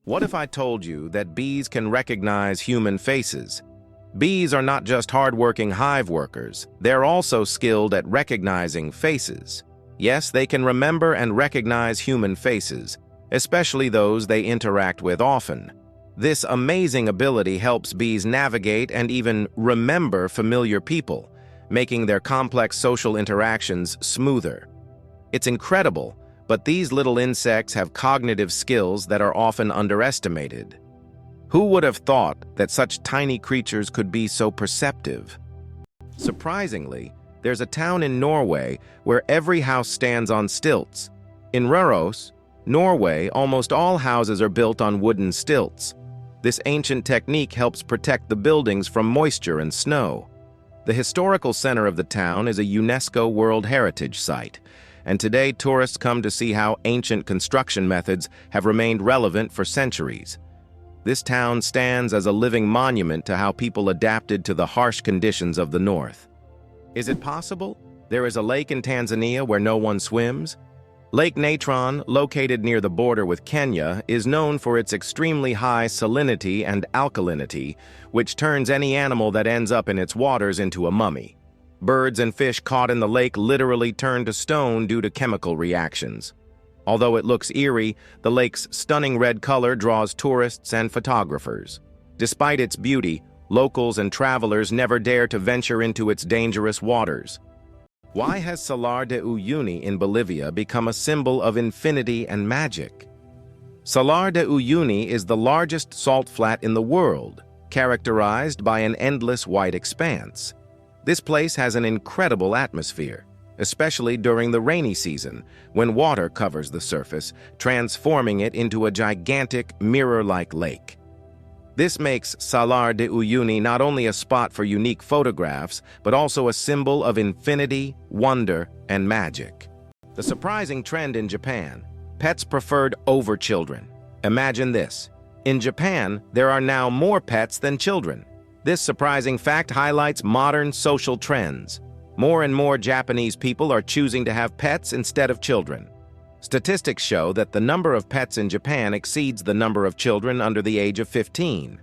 What if I told you that bees can recognize human faces? Bees are not just hardworking hive workers, they're also skilled at recognizing faces. Yes, they can remember and recognize human faces, especially those they interact with often. This amazing ability helps bees navigate and even remember familiar people, making their complex social interactions smoother. It's incredible, but these little insects have cognitive skills that are often underestimated. Who would have thought that such tiny creatures could be so perceptive? Surprisingly, there's a town in Norway where every house stands on stilts. In Røros, Norway, almost all houses are built on wooden stilts. This ancient technique helps protect the buildings from moisture and snow. The historical center of the town is a UNESCO World Heritage Site, and today tourists come to see how ancient construction methods have remained relevant for centuries. This town stands as a living monument to how people adapted to the harsh conditions of the north. Is it possible? There is a lake in Tanzania where no one swims? Lake Natron, located near the border with Kenya, is known for its extremely high salinity and alkalinity, which turns any animal that ends up in its waters into a mummy. Birds and fish caught in the lake literally turn to stone due to chemical reactions. Although it looks eerie, the lake's stunning red color draws tourists and photographers. Despite its beauty, locals and travelers never dare to venture into its dangerous waters. Why has Salar de Uyuni in Bolivia become a symbol of infinity and magic? Salar de Uyuni is the largest salt flat in the world, characterized by an endless white expanse. This place has an incredible atmosphere, especially during the rainy season, when water covers the surface, transforming it into a gigantic, mirror-like lake. This makes Salar de Uyuni not only a spot for unique photographs, but also a symbol of infinity, wonder, and magic. The surprising trend in Japan: pets preferred over children. Imagine this. In Japan, there are now more pets than children. This surprising fact highlights modern social trends. More and more Japanese people are choosing to have pets instead of children. Statistics show that the number of pets in Japan exceeds the number of children under the age of 15.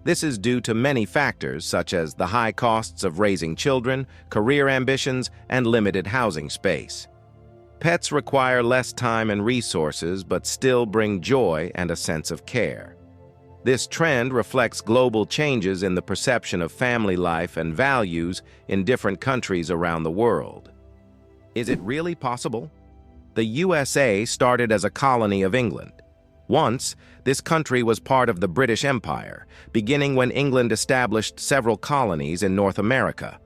This is due to many factors, such as the high costs of raising children, career ambitions, and limited housing space. Pets require less time and resources, but still bring joy and a sense of care. This trend reflects global changes in the perception of family life and values in different countries around the world. Is it really possible? The USA started as a colony of England. Once, this country was part of the British Empire, beginning when England established several colonies in North America.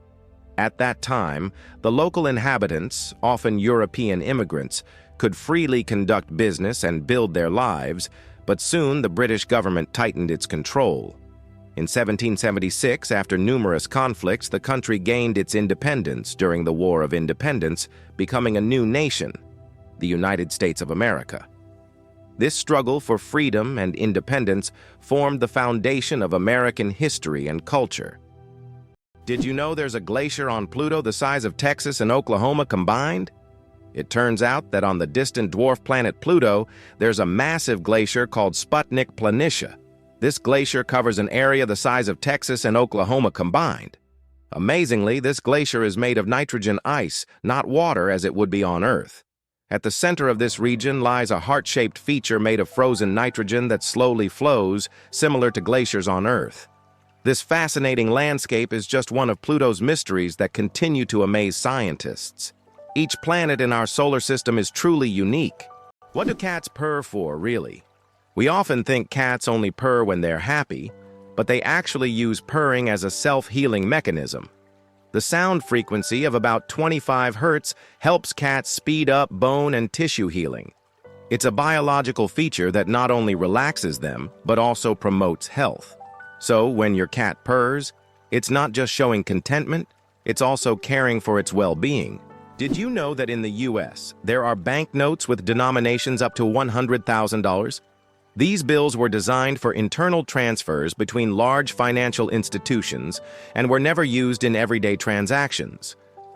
At that time, the local inhabitants, often European immigrants, could freely conduct business and build their lives, but soon the British government tightened its control. In 1776, after numerous conflicts, the country gained its independence during the War of Independence, becoming a new nation, the United States of America. This struggle for freedom and independence formed the foundation of American history and culture. Did you know there's a glacier on Pluto the size of Texas and Oklahoma combined? It turns out that on the distant dwarf planet Pluto, there's a massive glacier called Sputnik Planitia. This glacier covers an area the size of Texas and Oklahoma combined. Amazingly, this glacier is made of nitrogen ice, not water as it would be on Earth. At the center of this region lies a heart-shaped feature made of frozen nitrogen that slowly flows, similar to glaciers on Earth. This fascinating landscape is just one of Pluto's mysteries that continue to amaze scientists. Each planet in our solar system is truly unique. What do cats purr for, really? We often think cats only purr when they're happy, but they actually use purring as a self-healing mechanism. The sound frequency of about 25 Hz helps cats speed up bone and tissue healing. It's a biological feature that not only relaxes them, but also promotes health. So when your cat purrs, it's not just showing contentment, it's also caring for its well-being. Did you know that in the US, there are banknotes with denominations up to $100,000? These bills were designed for internal transfers between large financial institutions and were never used in everyday transactions.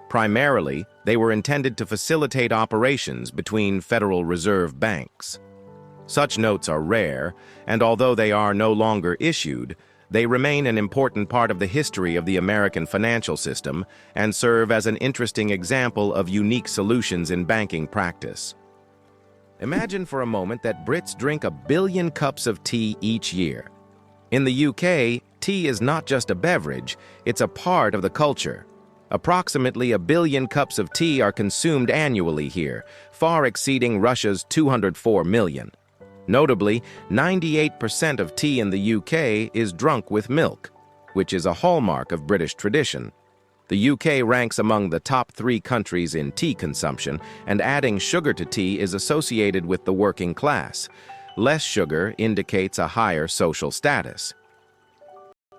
Primarily, they were intended to facilitate operations between Federal Reserve banks. Such notes are rare, and although they are no longer issued, they remain an important part of the history of the American financial system and serve as an interesting example of unique solutions in banking practice. Imagine for a moment that Brits drink 1 billion cups of tea each year. In the UK, tea is not just a beverage, it's a part of the culture. Approximately 1 billion cups of tea are consumed annually here, far exceeding Russia's 204 million. Notably, 98% of tea in the UK is drunk with milk, which is a hallmark of British tradition. The UK ranks among the top 3 countries in tea consumption, and adding sugar to tea is associated with the working class. Less sugar indicates a higher social status.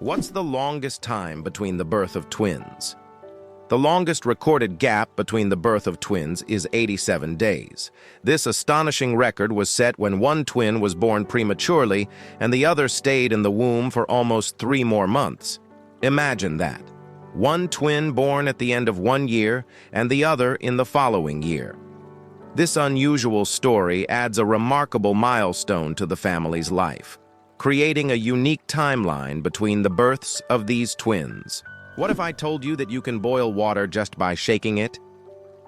What's the longest time between the birth of twins? The longest recorded gap between the birth of twins is 87 days. This astonishing record was set when one twin was born prematurely and the other stayed in the womb for almost 3 more months. Imagine that. One twin born at the end of 1 year and the other in the following year. This unusual story adds a remarkable milestone to the family's life, creating a unique timeline between the births of these twins. What if I told you that you can boil water just by shaking it?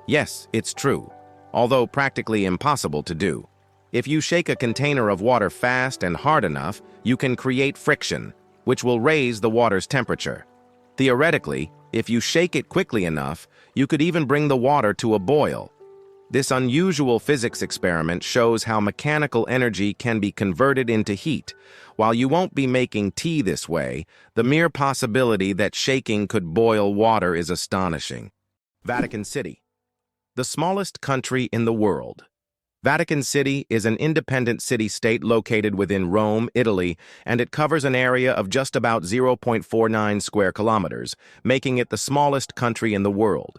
Yes, it's true, although practically impossible to do. If you shake a container of water fast and hard enough, you can create friction, which will raise the water's temperature. Theoretically, if you shake it quickly enough, you could even bring the water to a boil. This unusual physics experiment shows how mechanical energy can be converted into heat. While you won't be making tea this way, the mere possibility that shaking could boil water is astonishing. Vatican City, the smallest country in the world. Vatican City is an independent city-state located within Rome, Italy, and it covers an area of just about 0.49 square kilometers, making it the smallest country in the world.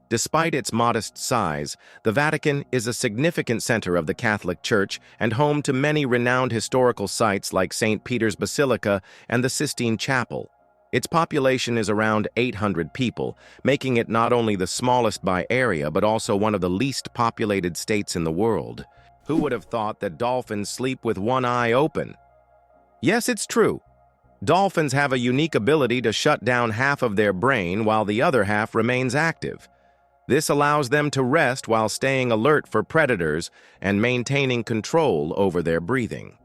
Despite its modest size, the Vatican is a significant center of the Catholic Church and home to many renowned historical sites like St. Peter's Basilica and the Sistine Chapel. Its population is around 800 people, making it not only the smallest by area but also one of the least populated states in the world. Who would have thought that dolphins sleep with one eye open? Yes, it's true. Dolphins have a unique ability to shut down half of their brain while the other half remains active. This allows them to rest while staying alert for predators and maintaining control over their breathing.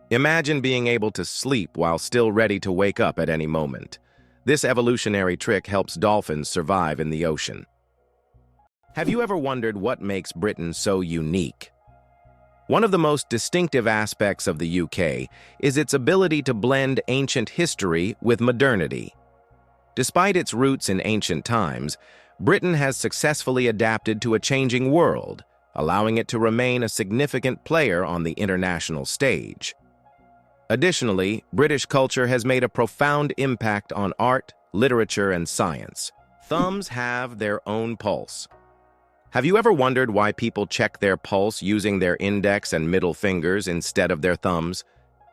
Imagine being able to sleep while still ready to wake up at any moment. This evolutionary trick helps dolphins survive in the ocean. Have you ever wondered what makes Britain so unique? One of the most distinctive aspects of the UK is its ability to blend ancient history with modernity. Despite its roots in ancient times, Britain has successfully adapted to a changing world, allowing it to remain a significant player on the international stage. Additionally, British culture has made a profound impact on art, literature, and science. Thumbs have their own pulse. Have you ever wondered why people check their pulse using their index and middle fingers instead of their thumbs?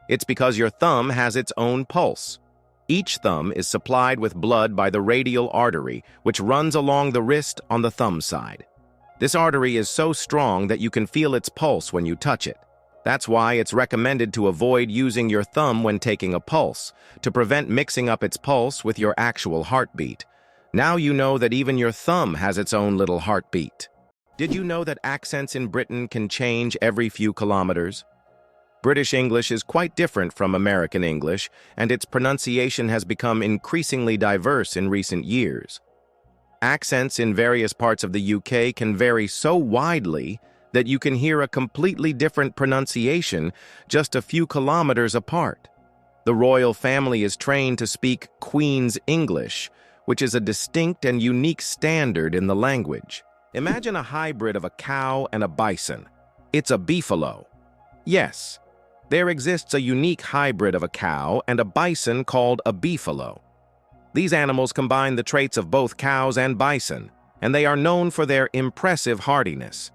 It's because your thumb has its own pulse. Each thumb is supplied with blood by the radial artery, which runs along the wrist on the thumb side. This artery is so strong that you can feel its pulse when you touch it. That's why it's recommended to avoid using your thumb when taking a pulse, to prevent mixing up its pulse with your actual heartbeat. Now you know that even your thumb has its own little heartbeat. Did you know that accents in Britain can change every few kilometers? British English is quite different from American English, and its pronunciation has become increasingly diverse in recent years. Accents in various parts of the UK can vary so widely that you can hear a completely different pronunciation just a few kilometers apart. The royal family is trained to speak Queen's English, which is a distinct and unique standard in the language. Imagine a hybrid of a cow and a bison. It's a beefalo. Yes. There exists a unique hybrid of a cow and a bison called a beefalo. These animals combine the traits of both cows and bison, and they are known for their impressive hardiness.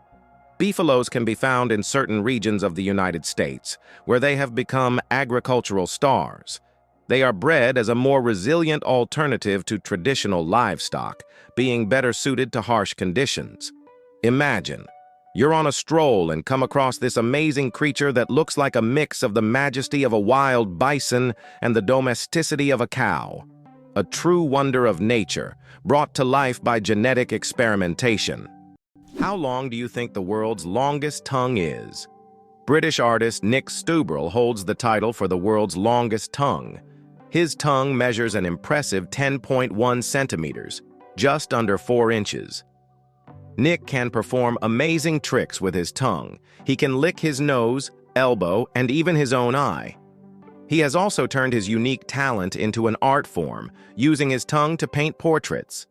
Beefalos can be found in certain regions of the United States, where they have become agricultural stars. They are bred as a more resilient alternative to traditional livestock, being better suited to harsh conditions. Imagine You're on a stroll and come across this amazing creature that looks like a mix of the majesty of a wild bison and the domesticity of a cow. A true wonder of nature, brought to life by genetic experimentation. How long do you think the world's longest tongue is? British artist Nick Stubrel holds the title for the world's longest tongue. His tongue measures an impressive 10.1 centimeters, just under 4 inches. Nick can perform amazing tricks with his tongue. He can lick his nose, elbow, and even his own eye. He has also turned his unique talent into an art form, using his tongue to paint portraits.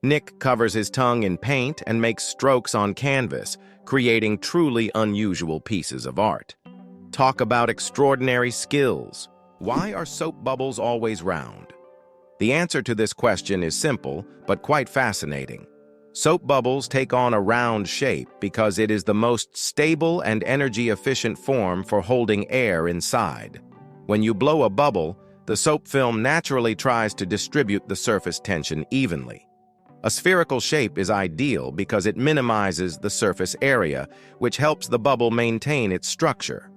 Nick covers his tongue in paint and makes strokes on canvas, creating truly unusual pieces of art. Talk about extraordinary skills. Why are soap bubbles always round? The answer to this question is simple, but quite fascinating. Soap bubbles take on a round shape because it is the most stable and energy-efficient form for holding air inside. When you blow a bubble, the soap film naturally tries to distribute the surface tension evenly. A spherical shape is ideal because it minimizes the surface area, which helps the bubble maintain its structure.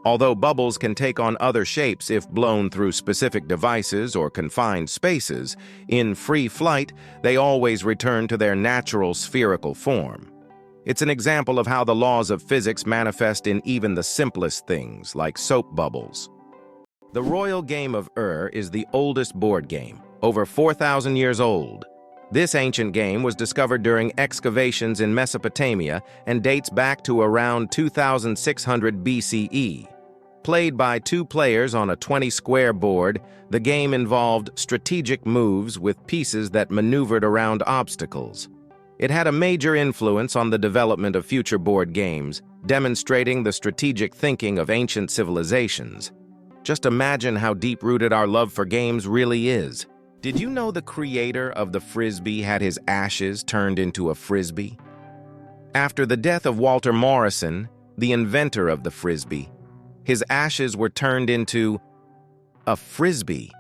Although bubbles can take on other shapes if blown through specific devices or confined spaces, in free flight, they always return to their natural spherical form. It's an example of how the laws of physics manifest in even the simplest things, like soap bubbles. The Royal Game of Ur is the oldest board game, over 4,000 years old. This ancient game was discovered during excavations in Mesopotamia and dates back to around 2600 BCE. Played by 2 players on a 20-square board, the game involved strategic moves with pieces that maneuvered around obstacles. It had a major influence on the development of future board games, demonstrating the strategic thinking of ancient civilizations. Just imagine how deep-rooted our love for games really is. Did you know the creator of the Frisbee had his ashes turned into a Frisbee? After the death of Walter Morrison, the inventor of the Frisbee, his ashes were turned into a Frisbee.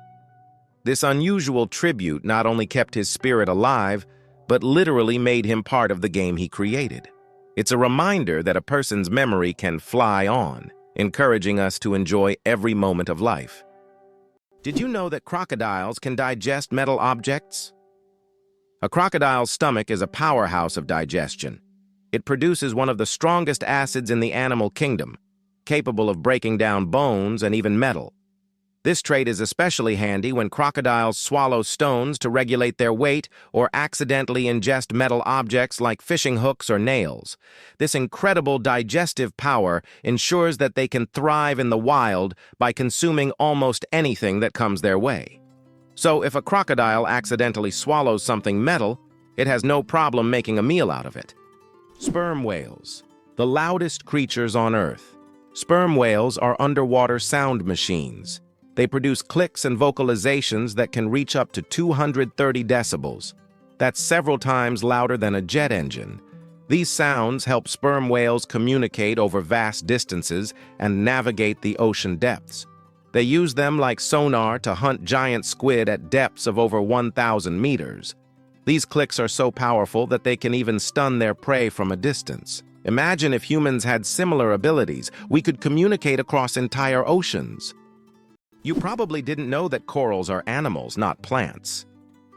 This unusual tribute not only kept his spirit alive, but literally made him part of the game he created. It's a reminder that a person's memory can fly on, encouraging us to enjoy every moment of life. Did you know that crocodiles can digest metal objects? A crocodile's stomach is a powerhouse of digestion. It produces one of the strongest acids in the animal kingdom, capable of breaking down bones and even metal. This trait is especially handy when crocodiles swallow stones to regulate their weight or accidentally ingest metal objects like fishing hooks or nails. This incredible digestive power ensures that they can thrive in the wild by consuming almost anything that comes their way. So if a crocodile accidentally swallows something metal, it has no problem making a meal out of it. Sperm whales, the loudest creatures on Earth. Sperm whales are underwater sound machines. They produce clicks and vocalizations that can reach up to 230 decibels. That's several times louder than a jet engine. These sounds help sperm whales communicate over vast distances and navigate the ocean depths. They use them like sonar to hunt giant squid at depths of over 1,000 meters. These clicks are so powerful that they can even stun their prey from a distance. Imagine if humans had similar abilities. We could communicate across entire oceans. You probably didn't know that corals are animals, not plants.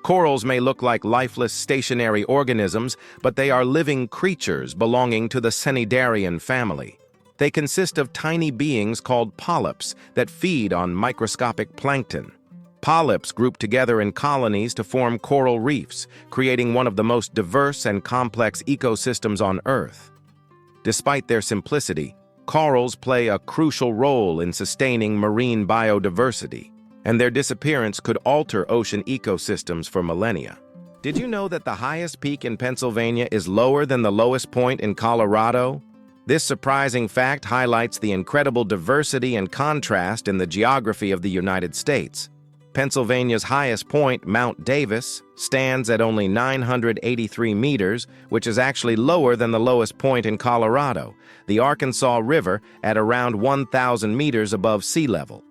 Corals may look like lifeless, stationary organisms, but they are living creatures belonging to the Cnidarian family. They consist of tiny beings called polyps that feed on microscopic plankton. Polyps group together in colonies to form coral reefs, creating one of the most diverse and complex ecosystems on Earth. Despite their simplicity, corals play a crucial role in sustaining marine biodiversity, and their disappearance could alter ocean ecosystems for millennia. Did you know that the highest peak in Pennsylvania is lower than the lowest point in Colorado? This surprising fact highlights the incredible diversity and contrast in the geography of the United States. Pennsylvania's highest point, Mount Davis, stands at only 983 meters, which is actually lower than the lowest point in Colorado, the Arkansas River, at around 1,000 meters above sea level.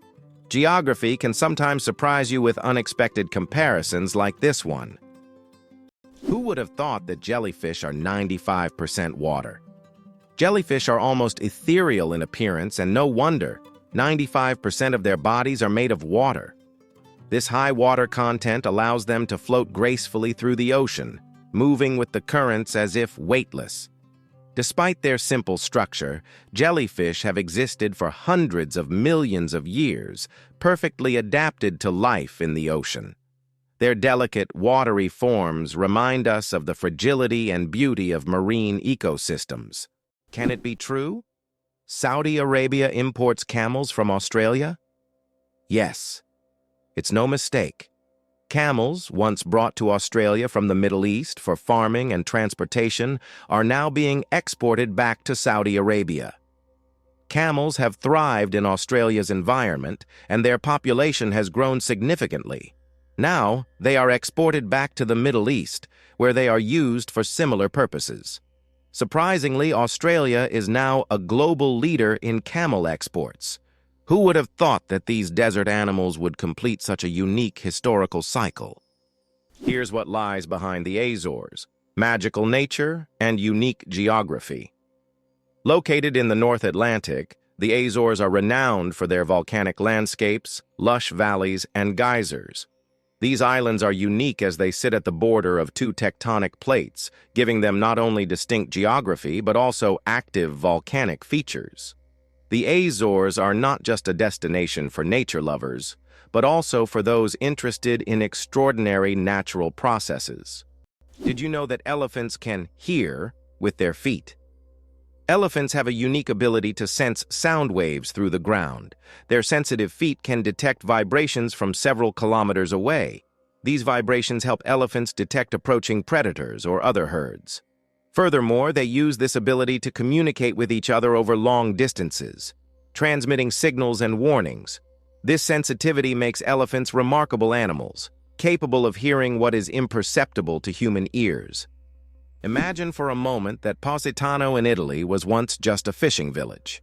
Geography can sometimes surprise you with unexpected comparisons like this one. Who would have thought that jellyfish are 95% water? Jellyfish are almost ethereal in appearance, and no wonder. 95% of their bodies are made of water. This high water content allows them to float gracefully through the ocean, moving with the currents as if weightless. Despite their simple structure, jellyfish have existed for hundreds of millions of years, perfectly adapted to life in the ocean. Their delicate, watery forms remind us of the fragility and beauty of marine ecosystems. Can it be true? Saudi Arabia imports camels from Australia? Yes, it's no mistake. Camels, once brought to Australia from the Middle East for farming and transportation, are now being exported back to Saudi Arabia. Camels have thrived in Australia's environment, and their population has grown significantly. Now, they are exported back to the Middle East, where they are used for similar purposes. Surprisingly, Australia is now a global leader in camel exports. Who would have thought that these desert animals would complete such a unique historical cycle? Here's what lies behind the Azores: magical nature and unique geography. Located in the North Atlantic, the Azores are renowned for their volcanic landscapes, lush valleys, and geysers. These islands are unique as they sit at the border of two tectonic plates, giving them not only distinct geography but also active volcanic features. The Azores are not just a destination for nature lovers, but also for those interested in extraordinary natural processes. Did you know that elephants can hear with their feet? Elephants have a unique ability to sense sound waves through the ground. Their sensitive feet can detect vibrations from several kilometers away. These vibrations help elephants detect approaching predators or other herds. Furthermore, they use this ability to communicate with each other over long distances, transmitting signals and warnings. This sensitivity makes elephants remarkable animals, capable of hearing what is imperceptible to human ears. Imagine for a moment that Positano in Italy was once just a fishing village.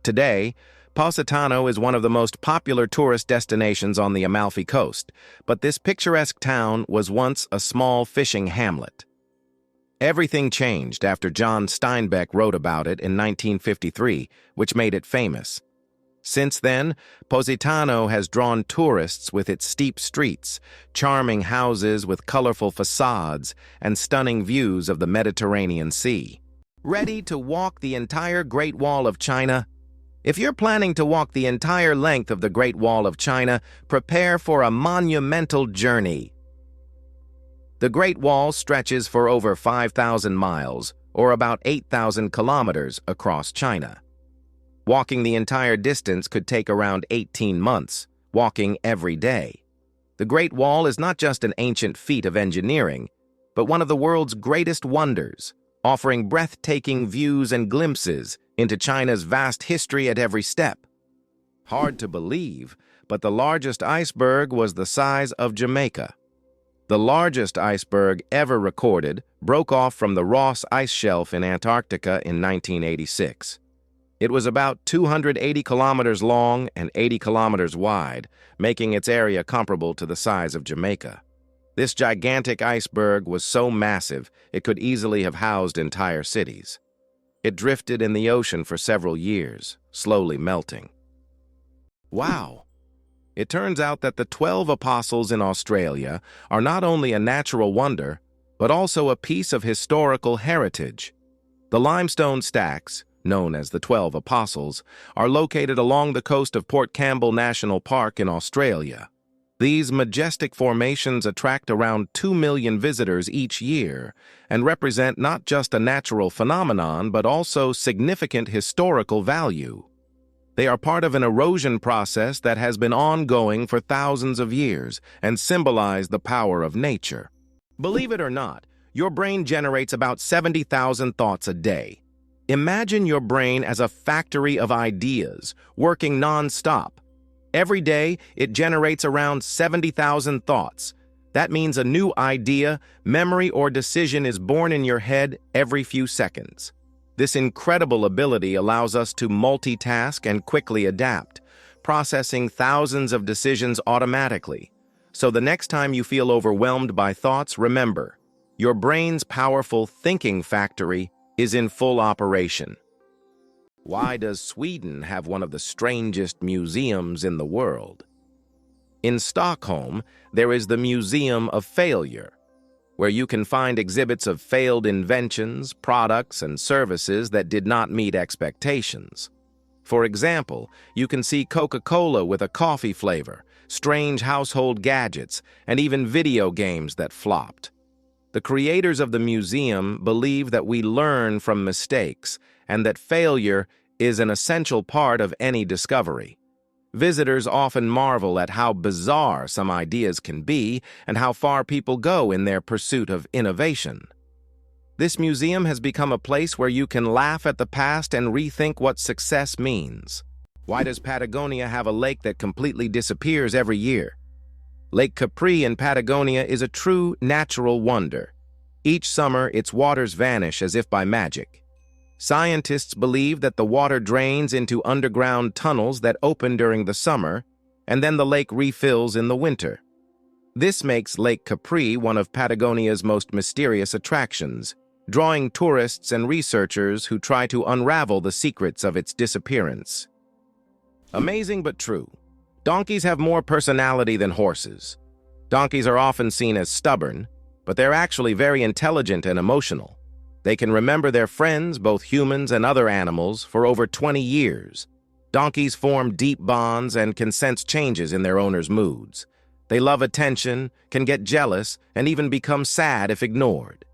Today, Positano is one of the most popular tourist destinations on the Amalfi Coast, but this picturesque town was once a small fishing hamlet. Everything changed after John Steinbeck wrote about it in 1953, which made it famous. Since then, Positano has drawn tourists with its steep streets, charming houses with colorful facades, and stunning views of the Mediterranean Sea. Ready to walk the entire Great Wall of China? If you're planning to walk the entire length of the Great Wall of China, prepare for a monumental journey. The Great Wall stretches for over 5,000 miles, or about 8,000 kilometers, across China. Walking the entire distance could take around 18 months, walking every day. The Great Wall is not just an ancient feat of engineering, but one of the world's greatest wonders, offering breathtaking views and glimpses into China's vast history at every step. Hard to believe, but the largest iceberg was the size of Jamaica. The largest iceberg ever recorded broke off from the Ross Ice Shelf in Antarctica in 1986. It was about 280 kilometers long and 80 kilometers wide, making its area comparable to the size of Jamaica. This gigantic iceberg was so massive it could easily have housed entire cities. It drifted in the ocean for several years, slowly melting. Wow! It turns out that the 12 Apostles in Australia are not only a natural wonder, but also a piece of historical heritage. The limestone stacks, known as the 12 Apostles, are located along the coast of Port Campbell National Park in Australia. These majestic formations attract around 2 million visitors each year and represent not just a natural phenomenon but also significant historical value. They are part of an erosion process that has been ongoing for thousands of years and symbolize the power of nature. Believe it or not, your brain generates about 70,000 thoughts a day. Imagine your brain as a factory of ideas, working non-stop. Every day, it generates around 70,000 thoughts. That means a new idea, memory, or decision is born in your head every few seconds. This incredible ability allows us to multitask and quickly adapt, processing thousands of decisions automatically. So the next time you feel overwhelmed by thoughts, remember, your brain's powerful thinking factory is in full operation. Why does Sweden have one of the strangest museums in the world? In Stockholm, there is the Museum of Failure, where you can find exhibits of failed inventions, products, and services that did not meet expectations. For example, you can see Coca-Cola with a coffee flavor, strange household gadgets, and even video games that flopped. The creators of the museum believe that we learn from mistakes and that failure is an essential part of any discovery. Visitors often marvel at how bizarre some ideas can be and how far people go in their pursuit of innovation. This museum has become a place where you can laugh at the past and rethink what success means. Why does Patagonia have a lake that completely disappears every year? Lake Capri in Patagonia is a true natural wonder. Each summer, its waters vanish as if by magic. Scientists believe that the water drains into underground tunnels that open during the summer, and then the lake refills in the winter. This makes Lake Capri one of Patagonia's most mysterious attractions, drawing tourists and researchers who try to unravel the secrets of its disappearance. Amazing but true. Donkeys have more personality than horses. Donkeys are often seen as stubborn, but they're actually very intelligent and emotional. They can remember their friends, both humans and other animals, for over 20 years. Donkeys form deep bonds and can sense changes in their owners' moods. They love attention, can get jealous, and even become sad if ignored.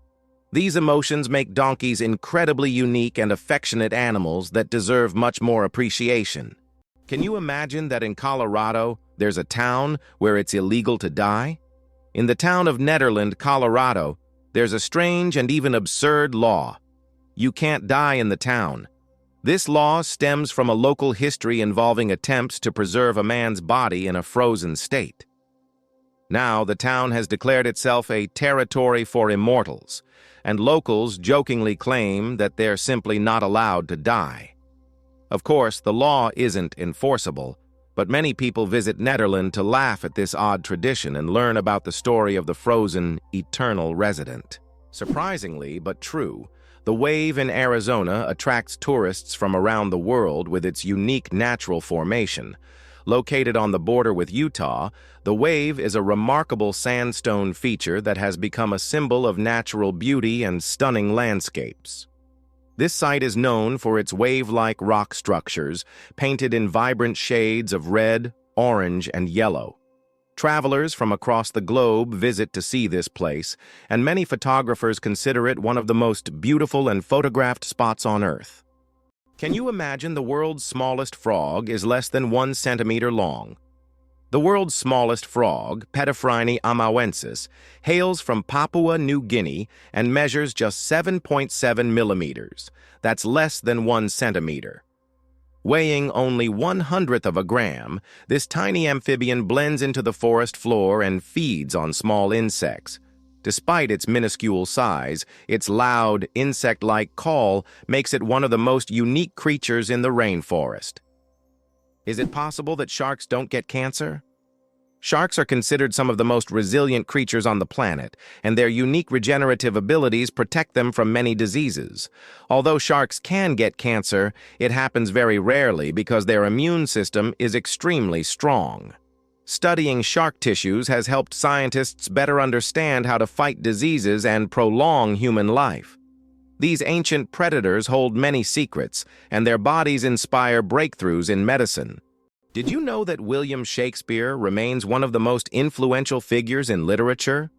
These emotions make donkeys incredibly unique and affectionate animals that deserve much more appreciation. Can you imagine that in Colorado, there's a town where it's illegal to die? In the town of Nederland, Colorado, there's a strange and even absurd law. You can't die in the town. This law stems from a local history involving attempts to preserve a man's body in a frozen state. Now, the town has declared itself a territory for immortals, and locals jokingly claim that they're simply not allowed to die. Of course, the law isn't enforceable, but many people visit Nederland to laugh at this odd tradition and learn about the story of the frozen, eternal resident. Surprisingly, but true, the Wave in Arizona attracts tourists from around the world with its unique natural formation. Located on the border with Utah, the Wave is a remarkable sandstone feature that has become a symbol of natural beauty and stunning landscapes. This site is known for its wave-like rock structures, painted in vibrant shades of red, orange, and yellow. Travelers from across the globe visit to see this place, and many photographers consider it one of the most beautiful and photographed spots on Earth. Can you imagine the world's smallest frog is less than 1 centimeter long? The world's smallest frog, Pediphrine amawensis, hails from Papua New Guinea and measures just 7.7 millimeters. That's less than 1 centimeter. Weighing only 1/100th of a gram, this tiny amphibian blends into the forest floor and feeds on small insects. Despite its minuscule size, its loud, insect-like call makes it one of the most unique creatures in the rainforest. Is it possible that sharks don't get cancer? Sharks are considered some of the most resilient creatures on the planet, and their unique regenerative abilities protect them from many diseases. Although sharks can get cancer, it happens very rarely because their immune system is extremely strong. Studying shark tissues has helped scientists better understand how to fight diseases and prolong human life. These ancient predators hold many secrets, and their bodies inspire breakthroughs in medicine. Did you know that William Shakespeare remains one of the most influential figures in literature?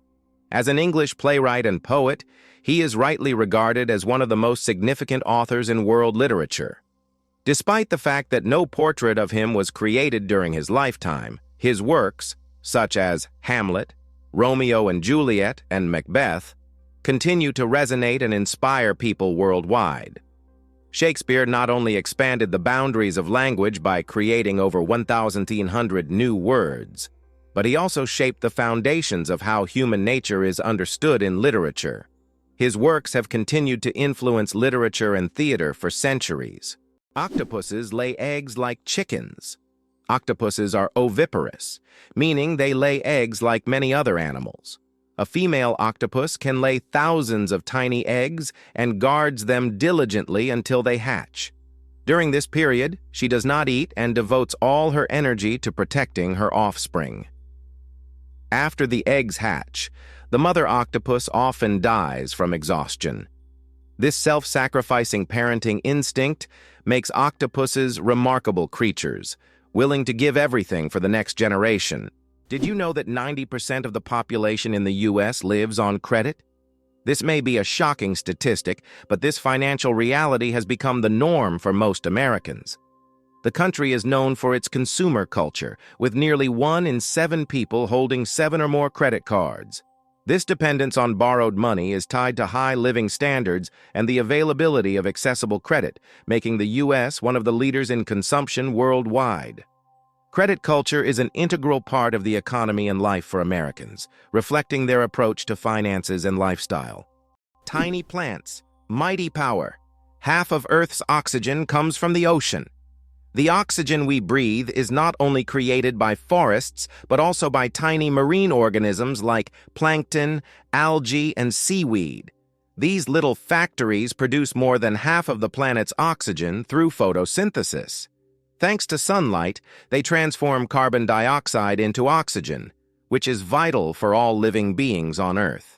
As an English playwright and poet, he is rightly regarded as one of the most significant authors in world literature. Despite the fact that no portrait of him was created during his lifetime, his works, such as Hamlet, Romeo and Juliet, and Macbeth, continue to resonate and inspire people worldwide. Shakespeare not only expanded the boundaries of language by creating over 1,300 new words, but he also shaped the foundations of how human nature is understood in literature. His works have continued to influence literature and theater for centuries. Octopuses lay eggs like chickens. Octopuses are oviparous, meaning they lay eggs like many other animals. A female octopus can lay thousands of tiny eggs and guards them diligently until they hatch. During this period, she does not eat and devotes all her energy to protecting her offspring. After the eggs hatch, the mother octopus often dies from exhaustion. This self-sacrificing parenting instinct makes octopuses remarkable creatures, willing to give everything for the next generation. Did you know that 90% of the population in the U.S. lives on credit? This may be a shocking statistic, but this financial reality has become the norm for most Americans. The country is known for its consumer culture, with nearly 1 in 7 people holding 7 or more credit cards. This dependence on borrowed money is tied to high living standards and the availability of accessible credit, making the U.S. one of the leaders in consumption worldwide. Credit culture is an integral part of the economy and life for Americans, reflecting their approach to finances and lifestyle. Tiny plants, mighty power. Half of Earth's oxygen comes from the ocean. The oxygen we breathe is not only created by forests, but also by tiny marine organisms like plankton, algae, and seaweed. These little factories produce more than half of the planet's oxygen through photosynthesis. Thanks to sunlight, they transform carbon dioxide into oxygen, which is vital for all living beings on Earth.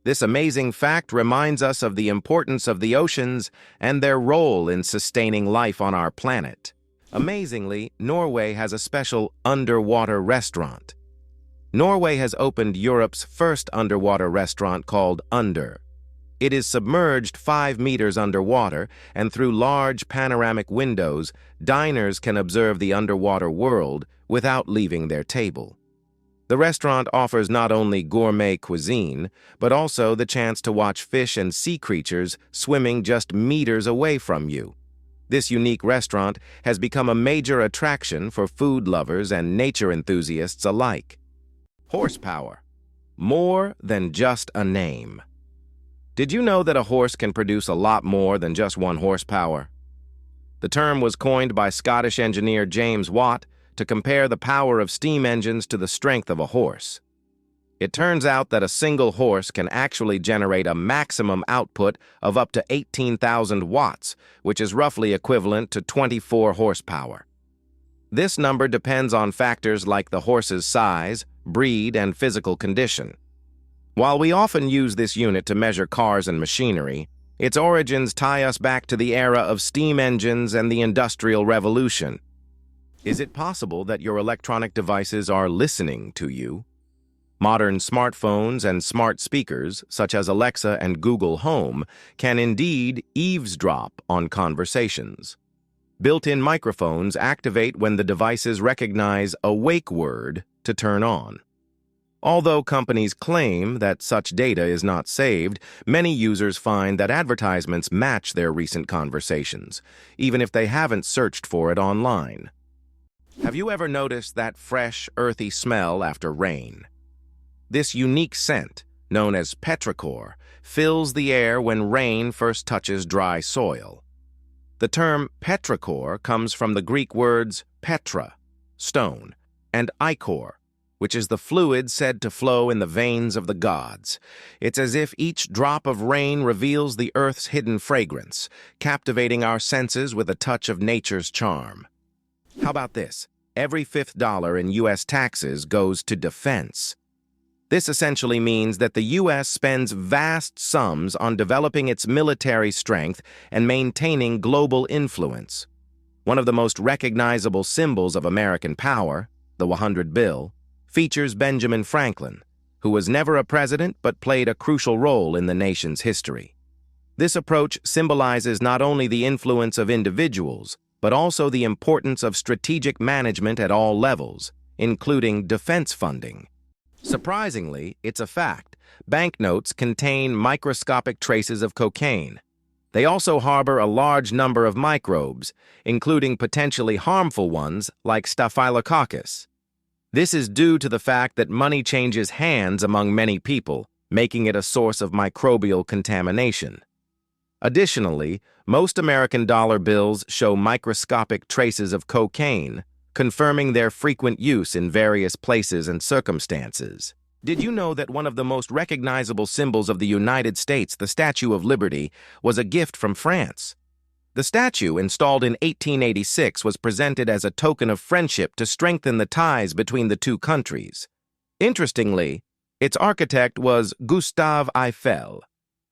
This amazing fact reminds us of the importance of the oceans and their role in sustaining life on our planet. Amazingly, Norway has a special underwater restaurant. Norway has opened Europe's first underwater restaurant called Under. It is submerged 5 meters underwater, and through large panoramic windows, diners can observe the underwater world without leaving their table. The restaurant offers not only gourmet cuisine, but also the chance to watch fish and sea creatures swimming just meters away from you. This unique restaurant has become a major attraction for food lovers and nature enthusiasts alike. Horsepower. More than just a name. Did you know that a horse can produce a lot more than just 1 horsepower? The term was coined by Scottish engineer James Watt to compare the power of steam engines to the strength of a horse. It turns out that a single horse can actually generate a maximum output of up to 18,000 watts, which is roughly equivalent to 24 horsepower. This number depends on factors like the horse's size, breed, and physical condition. While we often use this unit to measure cars and machinery, its origins tie us back to the era of steam engines and the Industrial Revolution. Is it possible that your electronic devices are listening to you? Modern smartphones and smart speakers, such as Alexa and Google Home, can indeed eavesdrop on conversations. Built-in microphones activate when the devices recognize a wake word to turn on. Although companies claim that such data is not saved, many users find that advertisements match their recent conversations, even if they haven't searched for it online. Have you ever noticed that fresh, earthy smell after rain? This unique scent, known as petrichor, fills the air when rain first touches dry soil. The term petrichor comes from the Greek words petra, stone, and ichor, which is the fluid said to flow in the veins of the gods. It's as if each drop of rain reveals the earth's hidden fragrance, captivating our senses with a touch of nature's charm. How about this? Every fifth dollar in U.S. taxes goes to defense. This essentially means that the U.S. spends vast sums on developing its military strength and maintaining global influence. One of the most recognizable symbols of American power, the 100 bill, features Benjamin Franklin, who was never a president but played a crucial role in the nation's history. This approach symbolizes not only the influence of individuals, but also the importance of strategic management at all levels, including defense funding. Surprisingly, it's a fact, banknotes contain microscopic traces of cocaine. They also harbor a large number of microbes, including potentially harmful ones like Staphylococcus. This is due to the fact that money changes hands among many people, making it a source of microbial contamination. Additionally, most American dollar bills show microscopic traces of cocaine, confirming their frequent use in various places and circumstances. Did you know that one of the most recognizable symbols of the United States, the Statue of Liberty, was a gift from France? The statue, installed in 1886, was presented as a token of friendship to strengthen the ties between the two countries. Interestingly, its architect was Gustave Eiffel,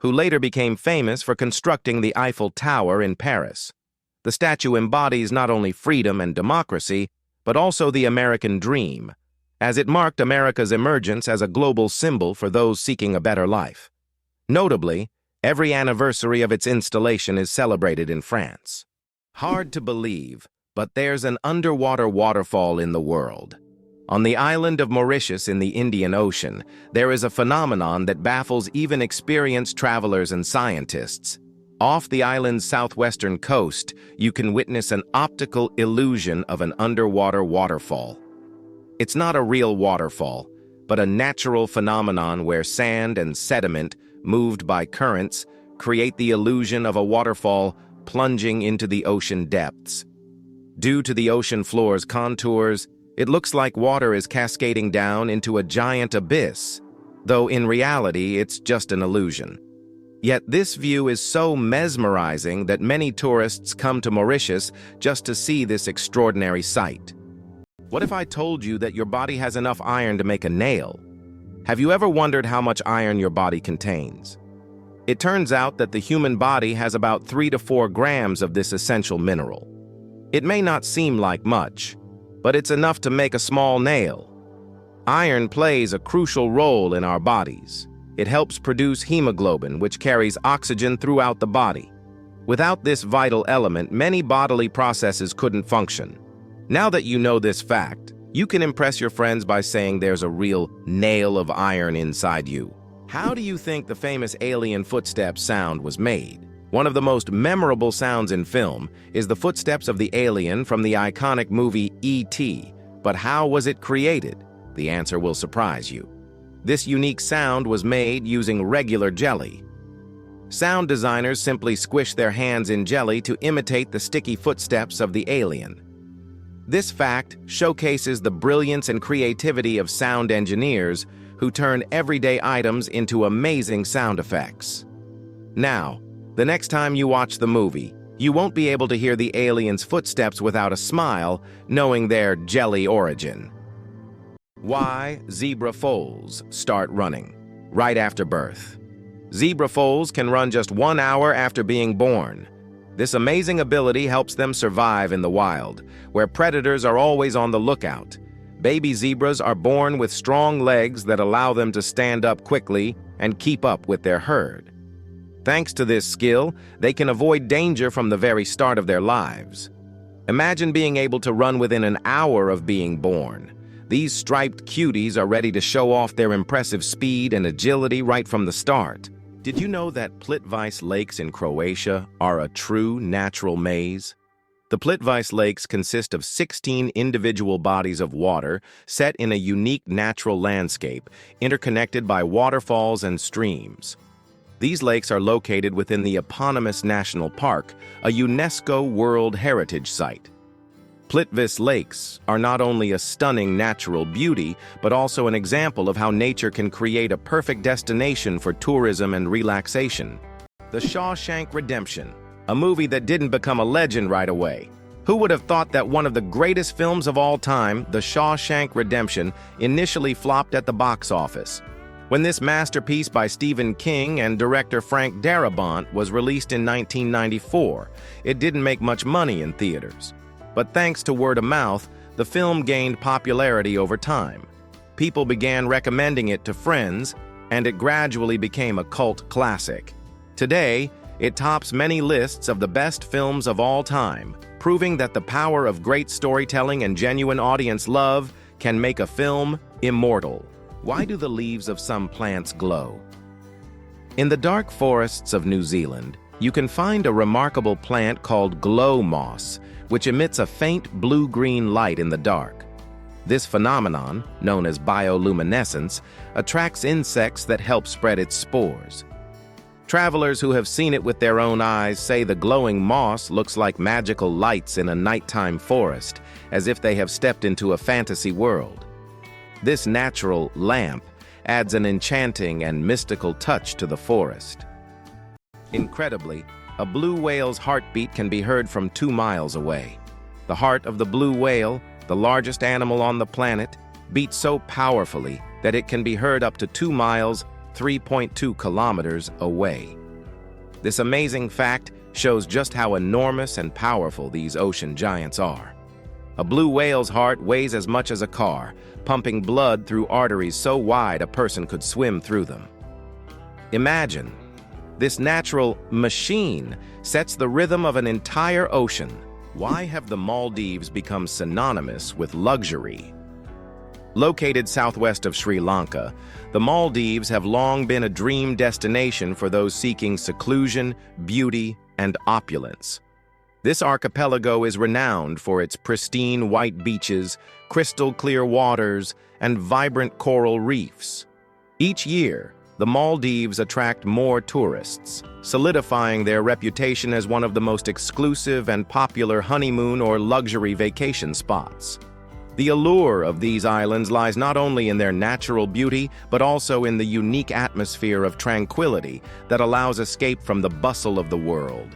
who later became famous for constructing the Eiffel Tower in Paris. The statue embodies not only freedom and democracy, but also the American dream, as it marked America's emergence as a global symbol for those seeking a better life. Notably, every anniversary of its installation is celebrated in France. Hard to believe, but there's an underwater waterfall in the world. On the island of Mauritius in the Indian Ocean, there is a phenomenon that baffles even experienced travelers and scientists. Off the island's southwestern coast, you can witness an optical illusion of an underwater waterfall. It's not a real waterfall, but a natural phenomenon where sand and sediment, moved by currents, create the illusion of a waterfall plunging into the ocean depths. Due to the ocean floor's contours, it looks like water is cascading down into a giant abyss, though in reality it's just an illusion. Yet this view is so mesmerizing that many tourists come to Mauritius just to see this extraordinary sight. What if I told you that your body has enough iron to make a nail? Have you ever wondered how much iron your body contains? It turns out that the human body has about 3 to 4 grams of this essential mineral. It may not seem like much, but it's enough to make a small nail. Iron plays a crucial role in our bodies. It helps produce hemoglobin, which carries oxygen throughout the body. Without this vital element, many bodily processes couldn't function. Now that you know this fact, you can impress your friends by saying there's a real nail of iron inside you. How do you think the famous alien footsteps sound was made? One of the most memorable sounds in film is the footsteps of the alien from the iconic movie E.T. But how was it created? The answer will surprise you. This unique sound was made using regular jelly. Sound designers simply squish their hands in jelly to imitate the sticky footsteps of the alien. This fact showcases the brilliance and creativity of sound engineers who turn everyday items into amazing sound effects. Now, the next time you watch the movie, you won't be able to hear the alien's footsteps without a smile, knowing their jelly origin. Why zebra foals start running right after birth. Zebra foals can run just 1 hour after being born. This amazing ability helps them survive in the wild, where predators are always on the lookout. Baby zebras are born with strong legs that allow them to stand up quickly and keep up with their herd. Thanks to this skill, they can avoid danger from the very start of their lives. Imagine being able to run within an hour of being born. These striped cuties are ready to show off their impressive speed and agility right from the start. Did you know that Plitvice Lakes in Croatia are a true natural maze? The Plitvice Lakes consist of 16 individual bodies of water set in a unique natural landscape, interconnected by waterfalls and streams. These lakes are located within the eponymous national park, a UNESCO World Heritage Site. Plitvice Lakes are not only a stunning natural beauty, but also an example of how nature can create a perfect destination for tourism and relaxation. The Shawshank Redemption, a movie that didn't become a legend right away. Who would have thought that one of the greatest films of all time, The Shawshank Redemption, initially flopped at the box office? When this masterpiece by Stephen King and director Frank Darabont was released in 1994, it didn't make much money in theaters. But thanks to word of mouth, the film gained popularity over time. People began recommending it to friends, and it gradually became a cult classic. Today, it tops many lists of the best films of all time, proving that the power of great storytelling and genuine audience love can make a film immortal. Why do the leaves of some plants glow? In the dark forests of New Zealand, you can find a remarkable plant called glow moss, which emits a faint blue-green light in the dark. This phenomenon, known as bioluminescence, attracts insects that help spread its spores. Travelers who have seen it with their own eyes say the glowing moss looks like magical lights in a nighttime forest, as if they have stepped into a fantasy world. This natural lamp adds an enchanting and mystical touch to the forest. Incredibly, a blue whale's heartbeat can be heard from 2 miles away. The heart of the blue whale, the largest animal on the planet, beats so powerfully that it can be heard up to 2 miles, 3.2 kilometers away. This amazing fact shows just how enormous and powerful these ocean giants are. A blue whale's heart weighs as much as a car, pumping blood through arteries so wide a person could swim through them. Imagine, this natural machine sets the rhythm of an entire ocean. Why have the Maldives become synonymous with luxury? Located southwest of Sri Lanka, the Maldives have long been a dream destination for those seeking seclusion, beauty, and opulence. This archipelago is renowned for its pristine white beaches, crystal-clear waters, and vibrant coral reefs. Each year, the Maldives attract more tourists, solidifying their reputation as one of the most exclusive and popular honeymoon or luxury vacation spots. The allure of these islands lies not only in their natural beauty, but also in the unique atmosphere of tranquility that allows escape from the bustle of the world.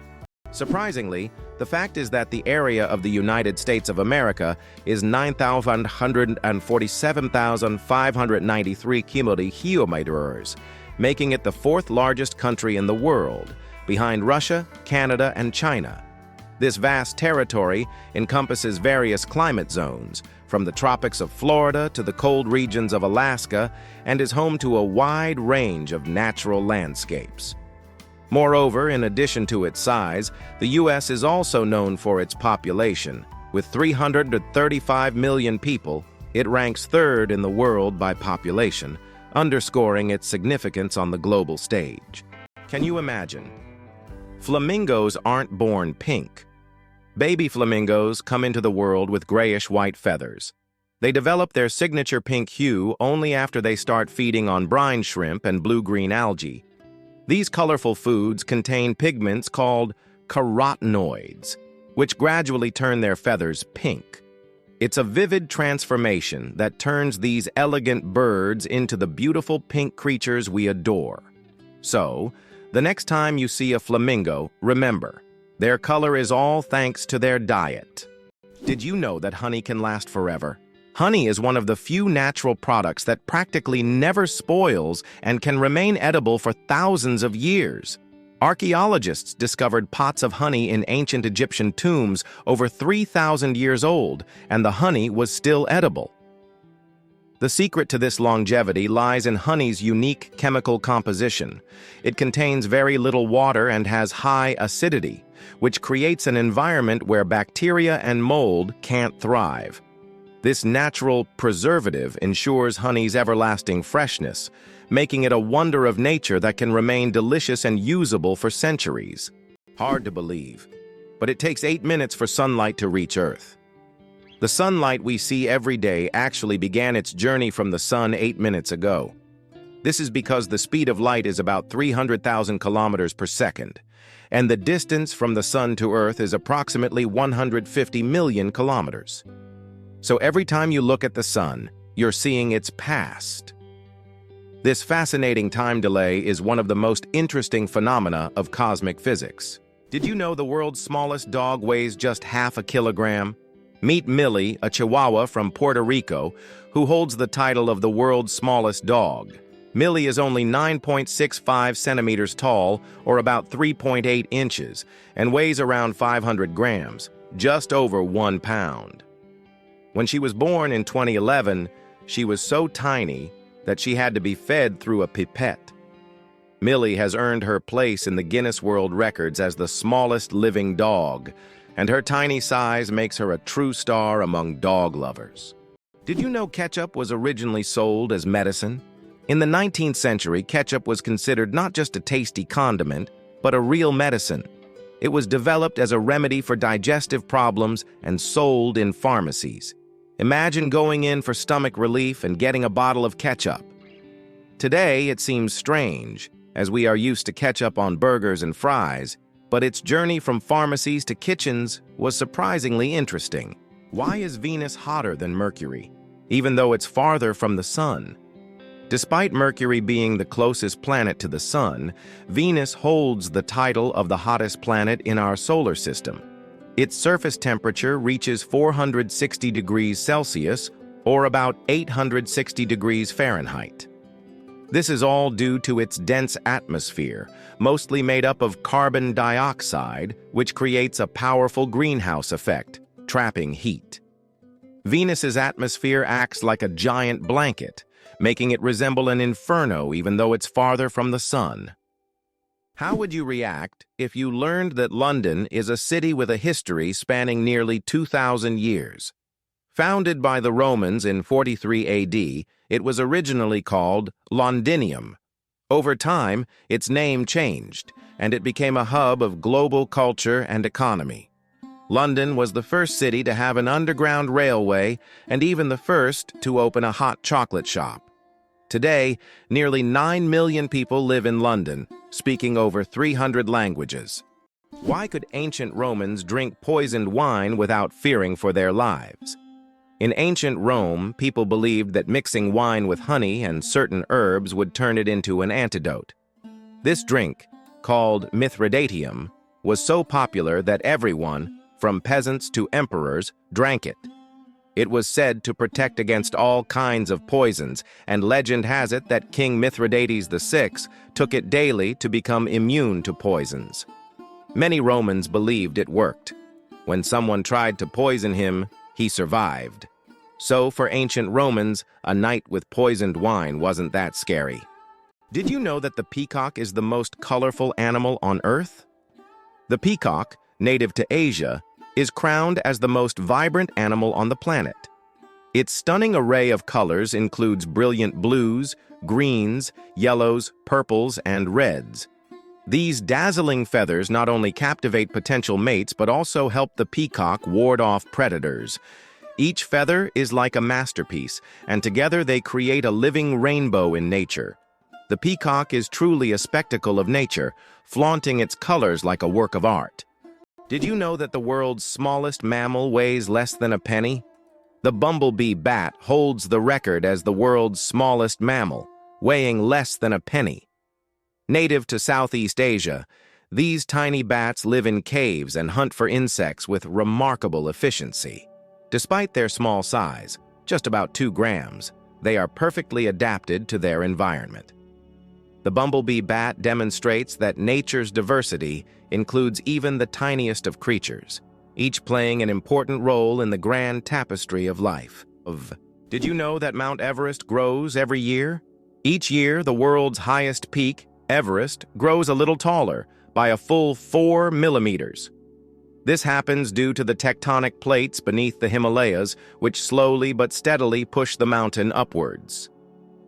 Surprisingly, the fact is that the area of the United States of America is 9,147,593 kilometers, making it the 4th largest country in the world, behind Russia, Canada, and China. This vast territory encompasses various climate zones, from the tropics of Florida to the cold regions of Alaska, and is home to a wide range of natural landscapes. Moreover, in addition to its size, the U.S. is also known for its population. With 335 million people, it ranks 3rd in the world by population, underscoring its significance on the global stage. Can you imagine? Flamingos aren't born pink. Baby flamingos come into the world with grayish-white feathers. They develop their signature pink hue only after they start feeding on brine shrimp and blue-green algae. These colorful foods contain pigments called carotenoids, which gradually turn their feathers pink. It's a vivid transformation that turns these elegant birds into the beautiful pink creatures we adore. So, the next time you see a flamingo, remember, their color is all thanks to their diet. Did you know that honey can last forever? Honey is one of the few natural products that practically never spoils and can remain edible for thousands of years. Archaeologists discovered pots of honey in ancient Egyptian tombs over 3,000 years old, and the honey was still edible. The secret to this longevity lies in honey's unique chemical composition. It contains very little water and has high acidity, which creates an environment where bacteria and mold can't thrive. This natural preservative ensures honey's everlasting freshness, making it a wonder of nature that can remain delicious and usable for centuries. Hard to believe, but it takes 8 minutes for sunlight to reach Earth. The sunlight we see every day actually began its journey from the sun 8 minutes ago. This is because the speed of light is about 300,000 kilometers per second, and the distance from the sun to Earth is approximately 150 million kilometers. So every time you look at the sun, you're seeing its past. This fascinating time delay is one of the most interesting phenomena of cosmic physics. Did you know the world's smallest dog weighs just half a kilogram? Meet Millie, a Chihuahua from Puerto Rico, who holds the title of the world's smallest dog. Millie is only 9.65 centimeters tall, or about 3.8 inches, and weighs around 500 grams, just over 1 pound. When she was born in 2011, she was so tiny that she had to be fed through a pipette. Millie has earned her place in the Guinness World Records as the smallest living dog, and her tiny size makes her a true star among dog lovers. Did you know ketchup was originally sold as medicine? In the 19th century, ketchup was considered not just a tasty condiment, but a real medicine. It was developed as a remedy for digestive problems and sold in pharmacies. Imagine going in for stomach relief and getting a bottle of ketchup. Today, it seems strange, as we are used to ketchup on burgers and fries, but its journey from pharmacies to kitchens was surprisingly interesting. Why is Venus hotter than Mercury, even though it's farther from the sun? Despite Mercury being the closest planet to the Sun, Venus holds the title of the hottest planet in our solar system. Its surface temperature reaches 460 degrees Celsius, or about 860 degrees Fahrenheit. This is all due to its dense atmosphere, mostly made up of carbon dioxide, which creates a powerful greenhouse effect, trapping heat. Venus's atmosphere acts like a giant blanket, making it resemble an inferno even though it's farther from the sun. How would you react if you learned that London is a city with a history spanning nearly 2,000 years? Founded by the Romans in 43 AD, it was originally called Londinium. Over time, its name changed, and it became a hub of global culture and economy. London was the first city to have an underground railway and even the first to open a hot chocolate shop. Today, nearly 9 million people live in London, speaking over 300 languages. Why could ancient Romans drink poisoned wine without fearing for their lives? In ancient Rome, people believed that mixing wine with honey and certain herbs would turn it into an antidote. This drink, called Mithridatium, was so popular that everyone, from peasants to emperors, drank it. It was said to protect against all kinds of poisons, and legend has it that King Mithridates VI took it daily to become immune to poisons. Many Romans believed it worked. When someone tried to poison him, he survived. So, for ancient Romans, a night with poisoned wine wasn't that scary. Did you know that the peacock is the most colorful animal on Earth? The peacock, native to Asia, is crowned as the most vibrant animal on the planet. Its stunning array of colors includes brilliant blues, greens, yellows, purples, and reds. These dazzling feathers not only captivate potential mates but also help the peacock ward off predators. Each feather is like a masterpiece, and together they create a living rainbow in nature. The peacock is truly a spectacle of nature, flaunting its colors like a work of art. Did you know that the world's smallest mammal weighs less than a penny? The bumblebee bat holds the record as the world's smallest mammal, weighing less than a penny. Native to Southeast Asia, these tiny bats live in caves and hunt for insects with remarkable efficiency. Despite their small size, just about 2 grams, they are perfectly adapted to their environment. The bumblebee bat demonstrates that nature's diversity includes even the tiniest of creatures, each playing an important role in the grand tapestry of life. Did you know that Mount Everest grows every year? Each year, the world's highest peak, Everest, grows a little taller by a full 4 millimeters. This happens due to the tectonic plates beneath the Himalayas, which slowly but steadily push the mountain upwards.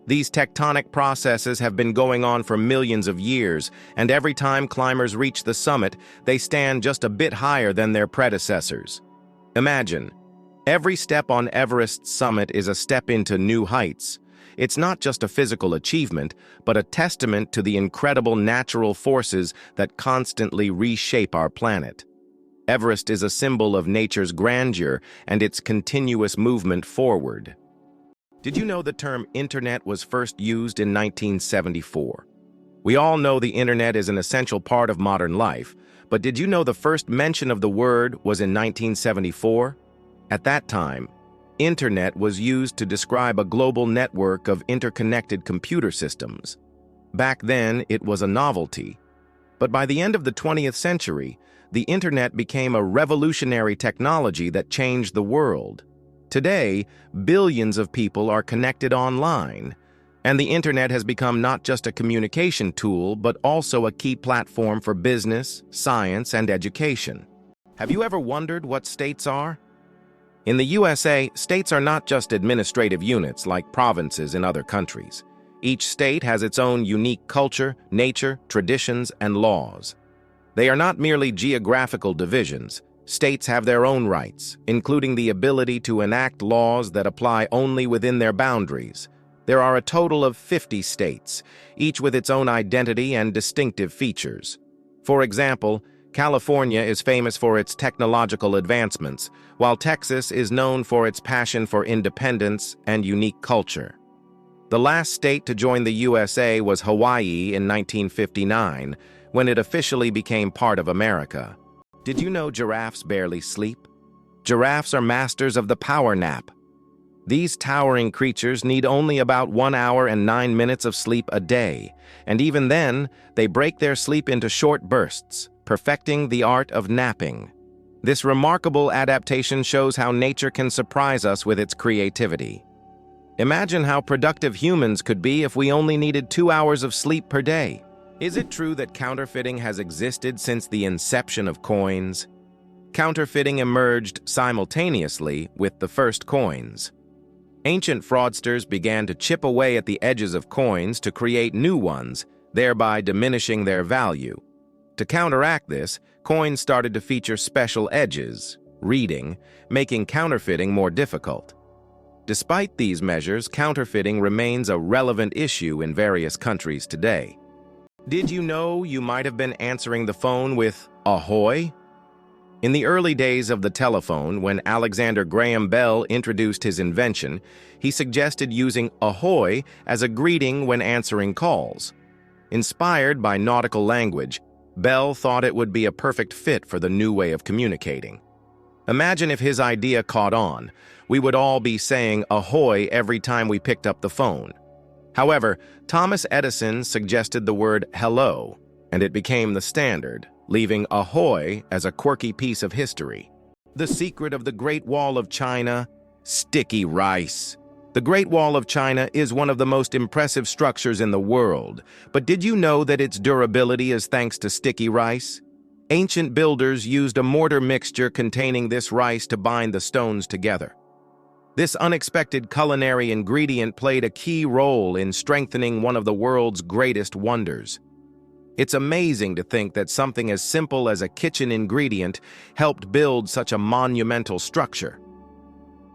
These tectonic processes have been going on for millions of years, and every time climbers reach the summit, they stand just a bit higher than their predecessors. Imagine, every step on Everest's summit is a step into new heights. It's not just a physical achievement, but a testament to the incredible natural forces that constantly reshape our planet. Everest is a symbol of nature's grandeur and its continuous movement forward. Did you know the term internet was first used in 1974? We all know the internet is an essential part of modern life, but did you know the first mention of the word was in 1974? At that time, internet was used to describe a global network of interconnected computer systems. Back then, it was a novelty. But by the end of the 20th century, the internet became a revolutionary technology that changed the world. Today, billions of people are connected online, and the internet has become not just a communication tool, but also a key platform for business, science, and education. Have you ever wondered what states are? In the USA, states are not just administrative units like provinces in other countries. Each state has its own unique culture, nature, traditions, and laws. They are not merely geographical divisions. States have their own rights, including the ability to enact laws that apply only within their boundaries. There are a total of 50 states, each with its own identity and distinctive features. For example, California is famous for its technological advancements, while Texas is known for its passion for independence and unique culture. The last state to join the USA was Hawaii in 1959, when it officially became part of America. Did you know giraffes barely sleep? Giraffes are masters of the power nap. These towering creatures need only about 1 hour and 9 minutes of sleep a day, and even then, they break their sleep into short bursts, perfecting the art of napping. This remarkable adaptation shows how nature can surprise us with its creativity. Imagine how productive humans could be if we only needed 2 hours of sleep per day. Is it true that counterfeiting has existed since the inception of coins? Counterfeiting emerged simultaneously with the first coins. Ancient fraudsters began to chip away at the edges of coins to create new ones, thereby diminishing their value. To counteract this, coins started to feature special edges, reading, making counterfeiting more difficult. Despite these measures, counterfeiting remains a relevant issue in various countries today. Did you know you might have been answering the phone with "Ahoy"? In the early days of the telephone, when Alexander Graham Bell introduced his invention, he suggested using "ahoy" as a greeting when answering calls. Inspired by nautical language, Bell thought it would be a perfect fit for the new way of communicating. Imagine if his idea caught on. We would all be saying "ahoy" every time we picked up the phone. However, Thomas Edison suggested the word "hello," and it became the standard, leaving "ahoy" as a quirky piece of history. The secret of the Great Wall of China: sticky rice. The Great Wall of China is one of the most impressive structures in the world, but did you know that its durability is thanks to sticky rice? Ancient builders used a mortar mixture containing this rice to bind the stones together. This unexpected culinary ingredient played a key role in strengthening one of the world's greatest wonders. It's amazing to think that something as simple as a kitchen ingredient helped build such a monumental structure.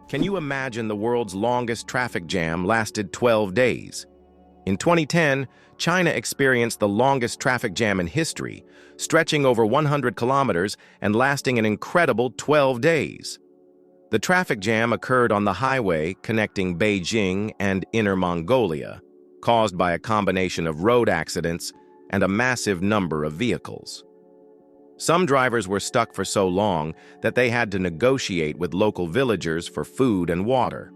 Can you imagine the world's longest traffic jam lasted 12 days? In 2010, China experienced the longest traffic jam in history, stretching over 100 kilometers and lasting an incredible 12 days. The traffic jam occurred on the highway connecting Beijing and Inner Mongolia, caused by a combination of road accidents and a massive number of vehicles. Some drivers were stuck for so long that they had to negotiate with local villagers for food and water.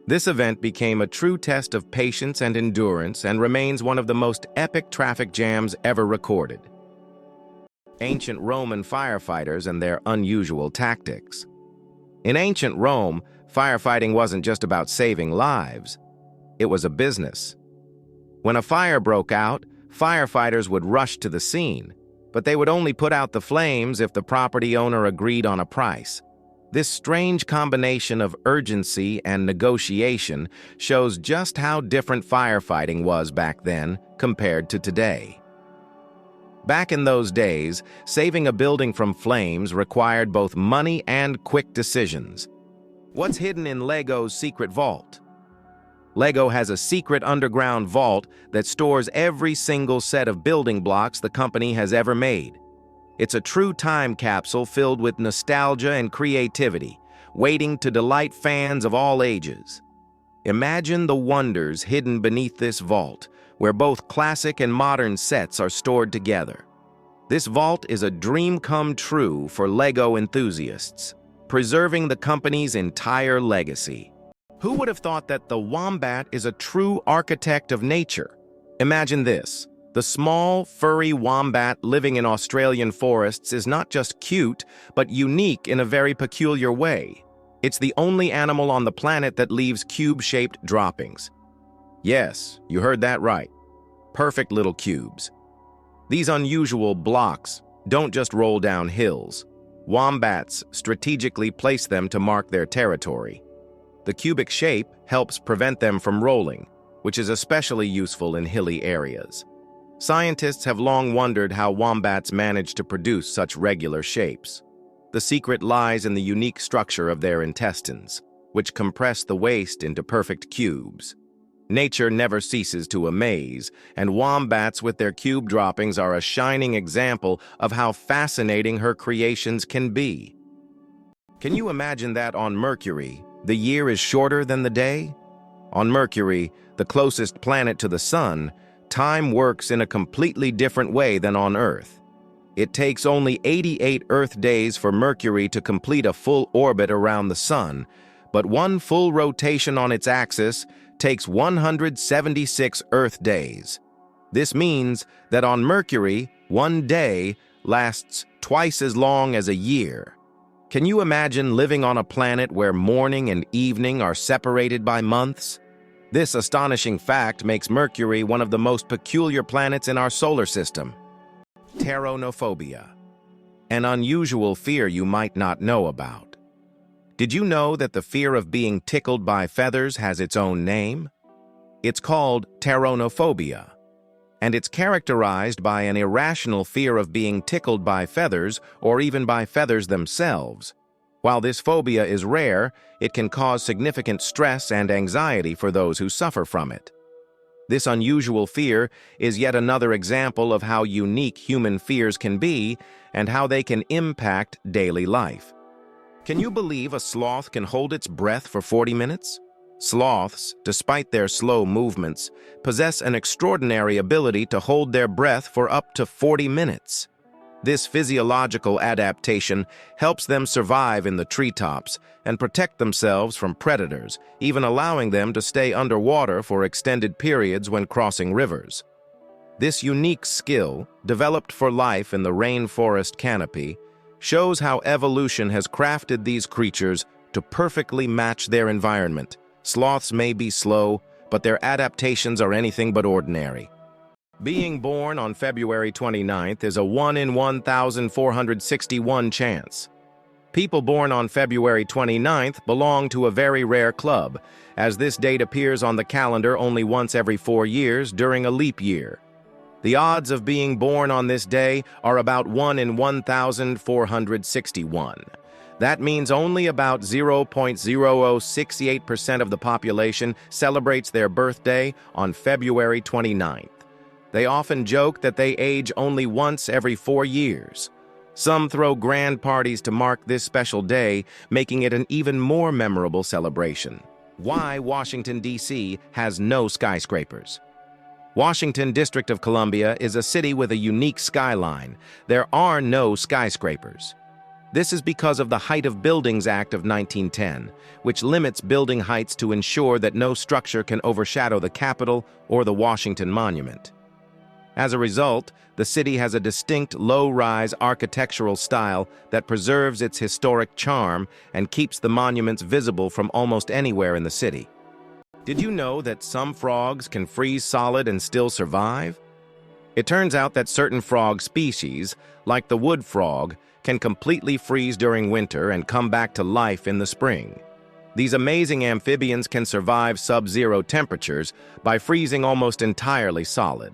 This event became a true test of patience and endurance and remains one of the most epic traffic jams ever recorded. Ancient Roman firefighters and their unusual tactics. In ancient Rome, firefighting wasn't just about saving lives. It was a business. When a fire broke out, firefighters would rush to the scene, but they would only put out the flames if the property owner agreed on a price. This strange combination of urgency and negotiation shows just how different firefighting was back then compared to today. Back in those days, saving a building from flames required both money and quick decisions. What's hidden in LEGO's secret vault? LEGO has a secret underground vault that stores every single set of building blocks the company has ever made. It's a true time capsule filled with nostalgia and creativity, waiting to delight fans of all ages. Imagine the wonders hidden beneath this vault, where both classic and modern sets are stored together. This vault is a dream come true for LEGO enthusiasts, preserving the company's entire legacy. Who would have thought that the wombat is a true architect of nature? Imagine this. The small, furry wombat living in Australian forests is not just cute, but unique in a very peculiar way. It's the only animal on the planet that leaves cube-shaped droppings. Yes, you heard that right. Perfect little cubes. These unusual blocks don't just roll down hills. Wombats strategically place them to mark their territory. The cubic shape helps prevent them from rolling, which is especially useful in hilly areas. Scientists have long wondered how wombats manage to produce such regular shapes. The secret lies in the unique structure of their intestines, which compress the waste into perfect cubes. Nature never ceases to amaze, and wombats with their cube droppings are a shining example of how fascinating her creations can be. Can you imagine that on Mercury, the year is shorter than the day? On Mercury, the closest planet to the Sun, time works in a completely different way than on Earth. It takes only 88 Earth days for Mercury to complete a full orbit around the Sun, but one full rotation on its axis takes 176 Earth days. This means that on Mercury, one day lasts twice as long as a year. Can you imagine living on a planet where morning and evening are separated by months? This astonishing fact makes Mercury one of the most peculiar planets in our solar system. Pteronophobia, an unusual fear you might not know about. Did you know that the fear of being tickled by feathers has its own name? It's called pteronophobia, and it's characterized by an irrational fear of being tickled by feathers or even by feathers themselves. While this phobia is rare, it can cause significant stress and anxiety for those who suffer from it. This unusual fear is yet another example of how unique human fears can be and how they can impact daily life. Can you believe a sloth can hold its breath for 40 minutes? Sloths, despite their slow movements, possess an extraordinary ability to hold their breath for up to 40 minutes. This physiological adaptation helps them survive in the treetops and protect themselves from predators, even allowing them to stay underwater for extended periods when crossing rivers. This unique skill, developed for life in the rainforest canopy, shows how evolution has crafted these creatures to perfectly match their environment. Sloths may be slow, but their adaptations are anything but ordinary. Being born on February 29th is a 1 in 1,461 chance. People born on February 29th belong to a very rare club, as this date appears on the calendar only once every 4 years during a leap year. The odds of being born on this day are about 1 in 1,461. That means only about 0.0068% of the population celebrates their birthday on February 29th. They often joke that they age only once every 4 years. Some throw grand parties to mark this special day, making it an even more memorable celebration. Why Washington, D.C. has no skyscrapers. Washington, District of Columbia, is a city with a unique skyline. There are no skyscrapers. This is because of the Height of Buildings Act of 1910, which limits building heights to ensure that no structure can overshadow the Capitol or the Washington Monument. As a result, the city has a distinct low-rise architectural style that preserves its historic charm and keeps the monuments visible from almost anywhere in the city. Did you know that some frogs can freeze solid and still survive? It turns out that certain frog species, like the wood frog, can completely freeze during winter and come back to life in the spring. These amazing amphibians can survive sub-zero temperatures by freezing almost entirely solid.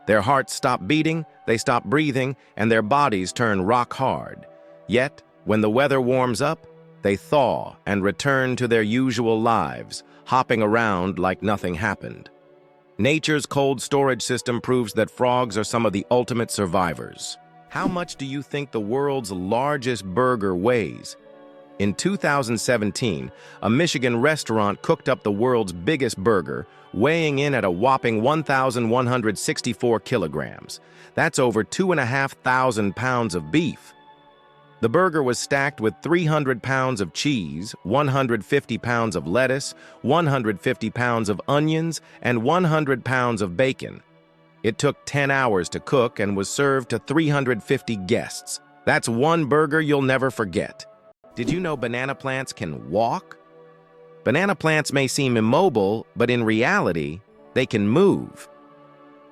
Their hearts stop beating, they stop breathing, and their bodies turn rock hard. Yet, when the weather warms up, they thaw and return to their usual lives, hopping around like nothing happened. Nature's cold storage system proves that frogs are some of the ultimate survivors. How much do you think the world's largest burger weighs? In 2017, a Michigan restaurant cooked up the world's biggest burger, weighing in at a whopping 1,164 kilograms. That's over 2,500 pounds of beef. The burger was stacked with 300 pounds of cheese, 150 pounds of lettuce, 150 pounds of onions, and 100 pounds of bacon. It took 10 hours to cook and was served to 350 guests. That's one burger you'll never forget. Did you know banana plants can walk? Banana plants may seem immobile, but in reality, they can move.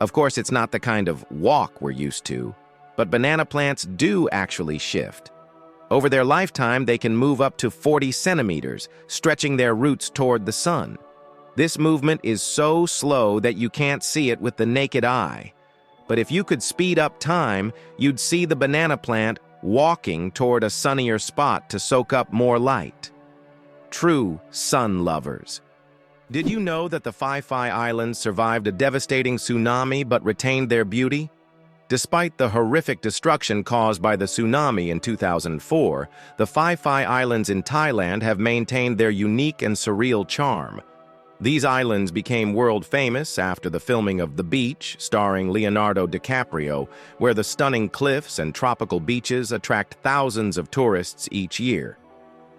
Of course, it's not the kind of walk we're used to, but banana plants do actually shift. Over their lifetime, they can move up to 40 centimeters, stretching their roots toward the sun. This movement is so slow that you can't see it with the naked eye. But if you could speed up time, you'd see the banana plant walking toward a sunnier spot to soak up more light. True sun lovers. Did you know that the Phi Phi Islands survived a devastating tsunami but retained their beauty? Despite the horrific destruction caused by the tsunami in 2004, the Phi Phi Islands in Thailand have maintained their unique and surreal charm. These islands became world famous after the filming of The Beach, starring Leonardo DiCaprio, where the stunning cliffs and tropical beaches attract thousands of tourists each year.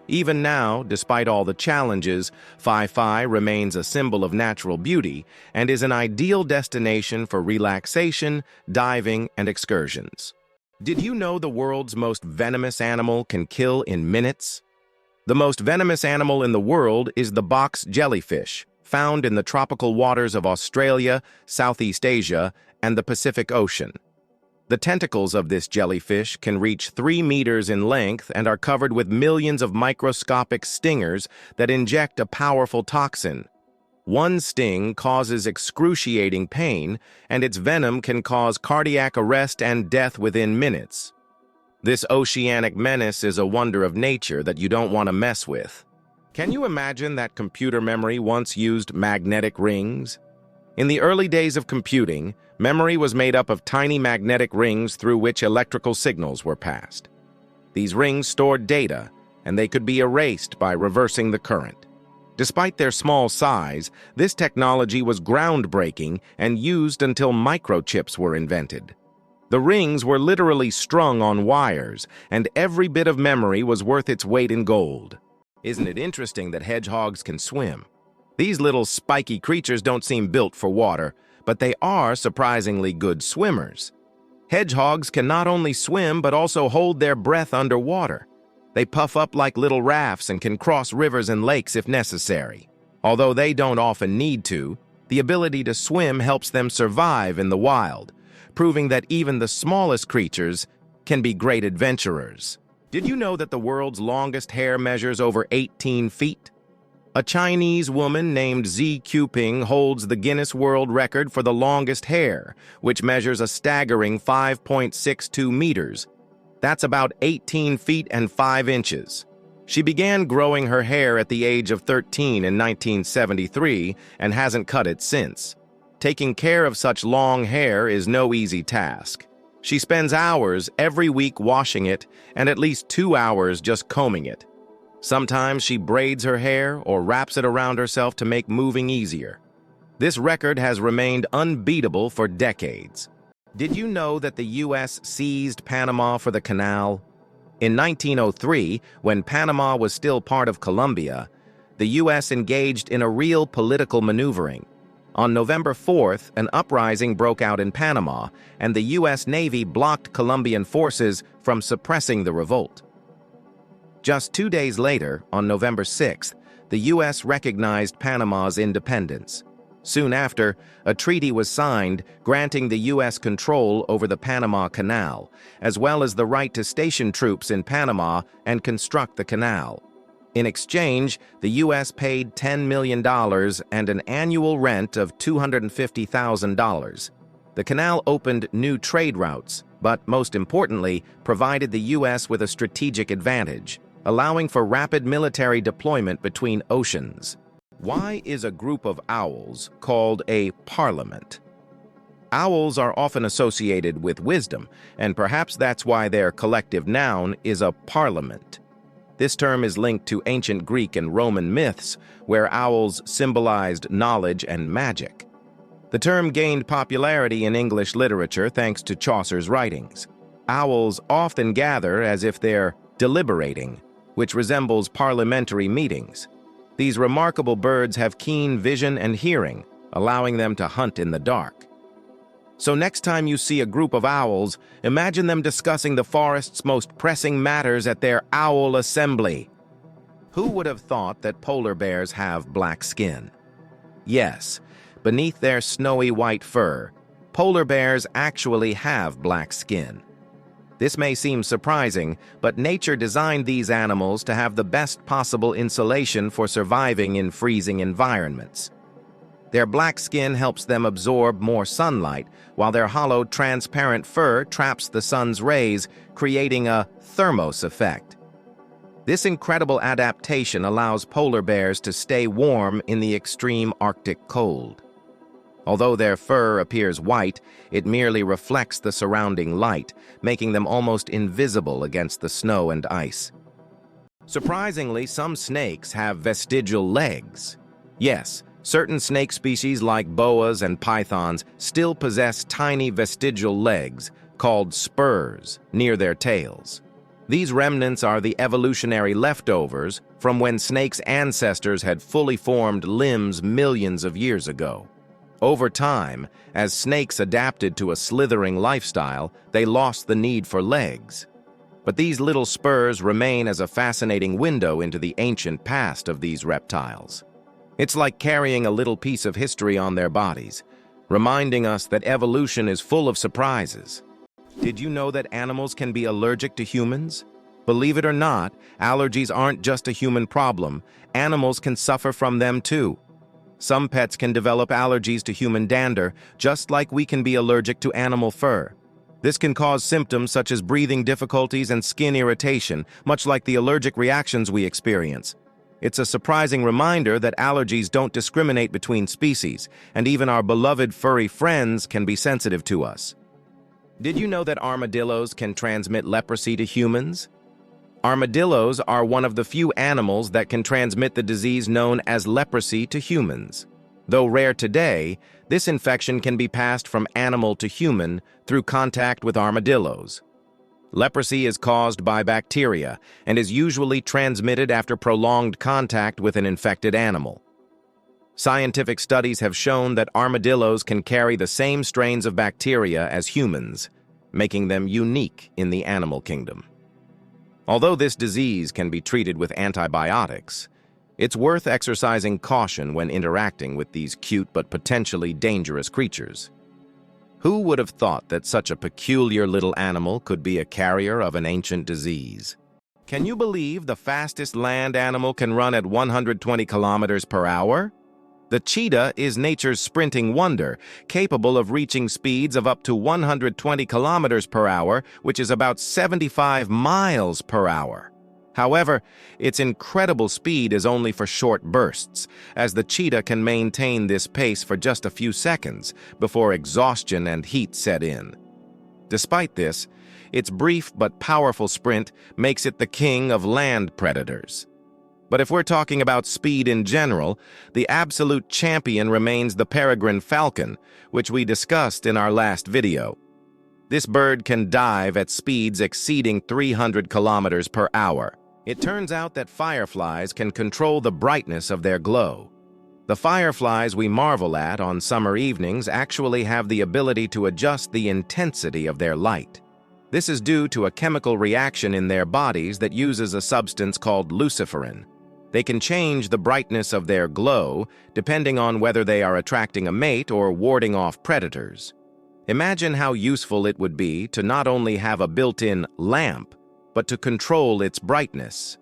Even now, despite all the challenges, Phi Phi remains a symbol of natural beauty and is an ideal destination for relaxation, diving, and excursions. Did you know the world's most venomous animal can kill in minutes? The most venomous animal in the world is the box jellyfish, found in the tropical waters of Australia, Southeast Asia, and the Pacific Ocean. The tentacles of this jellyfish can reach 3 meters in length and are covered with millions of microscopic stingers that inject a powerful toxin. One sting causes excruciating pain, and its venom can cause cardiac arrest and death within minutes. This oceanic menace is a wonder of nature that you don't want to mess with. Can you imagine that computer memory once used magnetic rings? In the early days of computing, memory was made up of tiny magnetic rings through which electrical signals were passed. These rings stored data, and they could be erased by reversing the current. Despite their small size, this technology was groundbreaking and used until microchips were invented. The rings were literally strung on wires, and every bit of memory was worth its weight in gold. Isn't it interesting that hedgehogs can swim? These little spiky creatures don't seem built for water, but they are surprisingly good swimmers. Hedgehogs can not only swim but also hold their breath underwater. They puff up like little rafts and can cross rivers and lakes if necessary. Although they don't often need to, the ability to swim helps them survive in the wild, proving that even the smallest creatures can be great adventurers. Did you know that the world's longest hair measures over 18 feet? A Chinese woman named Zi Quping holds the Guinness World Record for the longest hair, which measures a staggering 5.62 meters. That's about 18 feet and 5 inches. She began growing her hair at the age of 13 in 1973 and hasn't cut it since. Taking care of such long hair is no easy task. She spends hours every week washing it and at least 2 hours just combing it. Sometimes she braids her hair or wraps it around herself to make moving easier. This record has remained unbeatable for decades. Did you know that the U.S. seized Panama for the canal? In 1903, when Panama was still part of Colombia, the U.S. engaged in a real political maneuvering. On November 4th, an uprising broke out in Panama, and the U.S. Navy blocked Colombian forces from suppressing the revolt. Just 2 days later, on November 6th, the U.S. recognized Panama's independence. Soon after, a treaty was signed granting the U.S. control over the Panama Canal, as well as the right to station troops in Panama and construct the canal. In exchange, the U.S. paid $10 million and an annual rent of $250,000. The canal opened new trade routes, but most importantly, provided the U.S. with a strategic advantage, allowing for rapid military deployment between oceans. Why is a group of owls called a parliament? Owls are often associated with wisdom, and perhaps that's why their collective noun is a parliament. This term is linked to ancient Greek and Roman myths, where owls symbolized knowledge and magic. The term gained popularity in English literature thanks to Chaucer's writings. Owls often gather as if they're deliberating, which resembles parliamentary meetings. These remarkable birds have keen vision and hearing, allowing them to hunt in the dark. So next time you see a group of owls, imagine them discussing the forest's most pressing matters at their owl assembly. Who would have thought that polar bears have black skin? Yes, beneath their snowy white fur, polar bears actually have black skin. This may seem surprising, but nature designed these animals to have the best possible insulation for surviving in freezing environments. Their black skin helps them absorb more sunlight, while their hollow, transparent fur traps the sun's rays, creating a thermos effect. This incredible adaptation allows polar bears to stay warm in the extreme Arctic cold. Although their fur appears white, it merely reflects the surrounding light, making them almost invisible against the snow and ice. Surprisingly, some snakes have vestigial legs. Yes, Certain snake species like boas and pythons still possess tiny vestigial legs, called spurs, near their tails. These remnants are the evolutionary leftovers from when snakes' ancestors had fully formed limbs millions of years ago. Over time, as snakes adapted to a slithering lifestyle, they lost the need for legs. But these little spurs remain as a fascinating window into the ancient past of these reptiles. It's like carrying a little piece of history on their bodies, reminding us that evolution is full of surprises. Did you know that animals can be allergic to humans? Believe it or not, allergies aren't just a human problem. Animals can suffer from them too. Some pets can develop allergies to human dander, just like we can be allergic to animal fur. This can cause symptoms such as breathing difficulties and skin irritation, much like the allergic reactions we experience. It's a surprising reminder that allergies don't discriminate between species, and even our beloved furry friends can be sensitive to us. Did you know that armadillos can transmit leprosy to humans? Armadillos are one of the few animals that can transmit the disease known as leprosy to humans. Though rare today, this infection can be passed from animal to human through contact with armadillos. Leprosy is caused by bacteria and is usually transmitted after prolonged contact with an infected animal. Scientific studies have shown that armadillos can carry the same strains of bacteria as humans, making them unique in the animal kingdom. Although this disease can be treated with antibiotics, it's worth exercising caution when interacting with these cute but potentially dangerous creatures. Who would have thought that such a peculiar little animal could be a carrier of an ancient disease? Can you believe the fastest land animal can run at 120 kilometers per hour? The cheetah is nature's sprinting wonder, capable of reaching speeds of up to 120 kilometers per hour, which is about 75 miles per hour. However, its incredible speed is only for short bursts, as the cheetah can maintain this pace for just a few seconds before exhaustion and heat set in. Despite this, its brief but powerful sprint makes it the king of land predators. But if we're talking about speed in general, the absolute champion remains the peregrine falcon, which we discussed in our last video. This bird can dive at speeds exceeding 300 kilometers per hour. It turns out that fireflies can control the brightness of their glow. The fireflies we marvel at on summer evenings actually have the ability to adjust the intensity of their light. This is due to a chemical reaction in their bodies that uses a substance called luciferin. They can change the brightness of their glow depending on whether they are attracting a mate or warding off predators. Imagine how useful it would be to not only have a built-in lamp, but to control its brightness.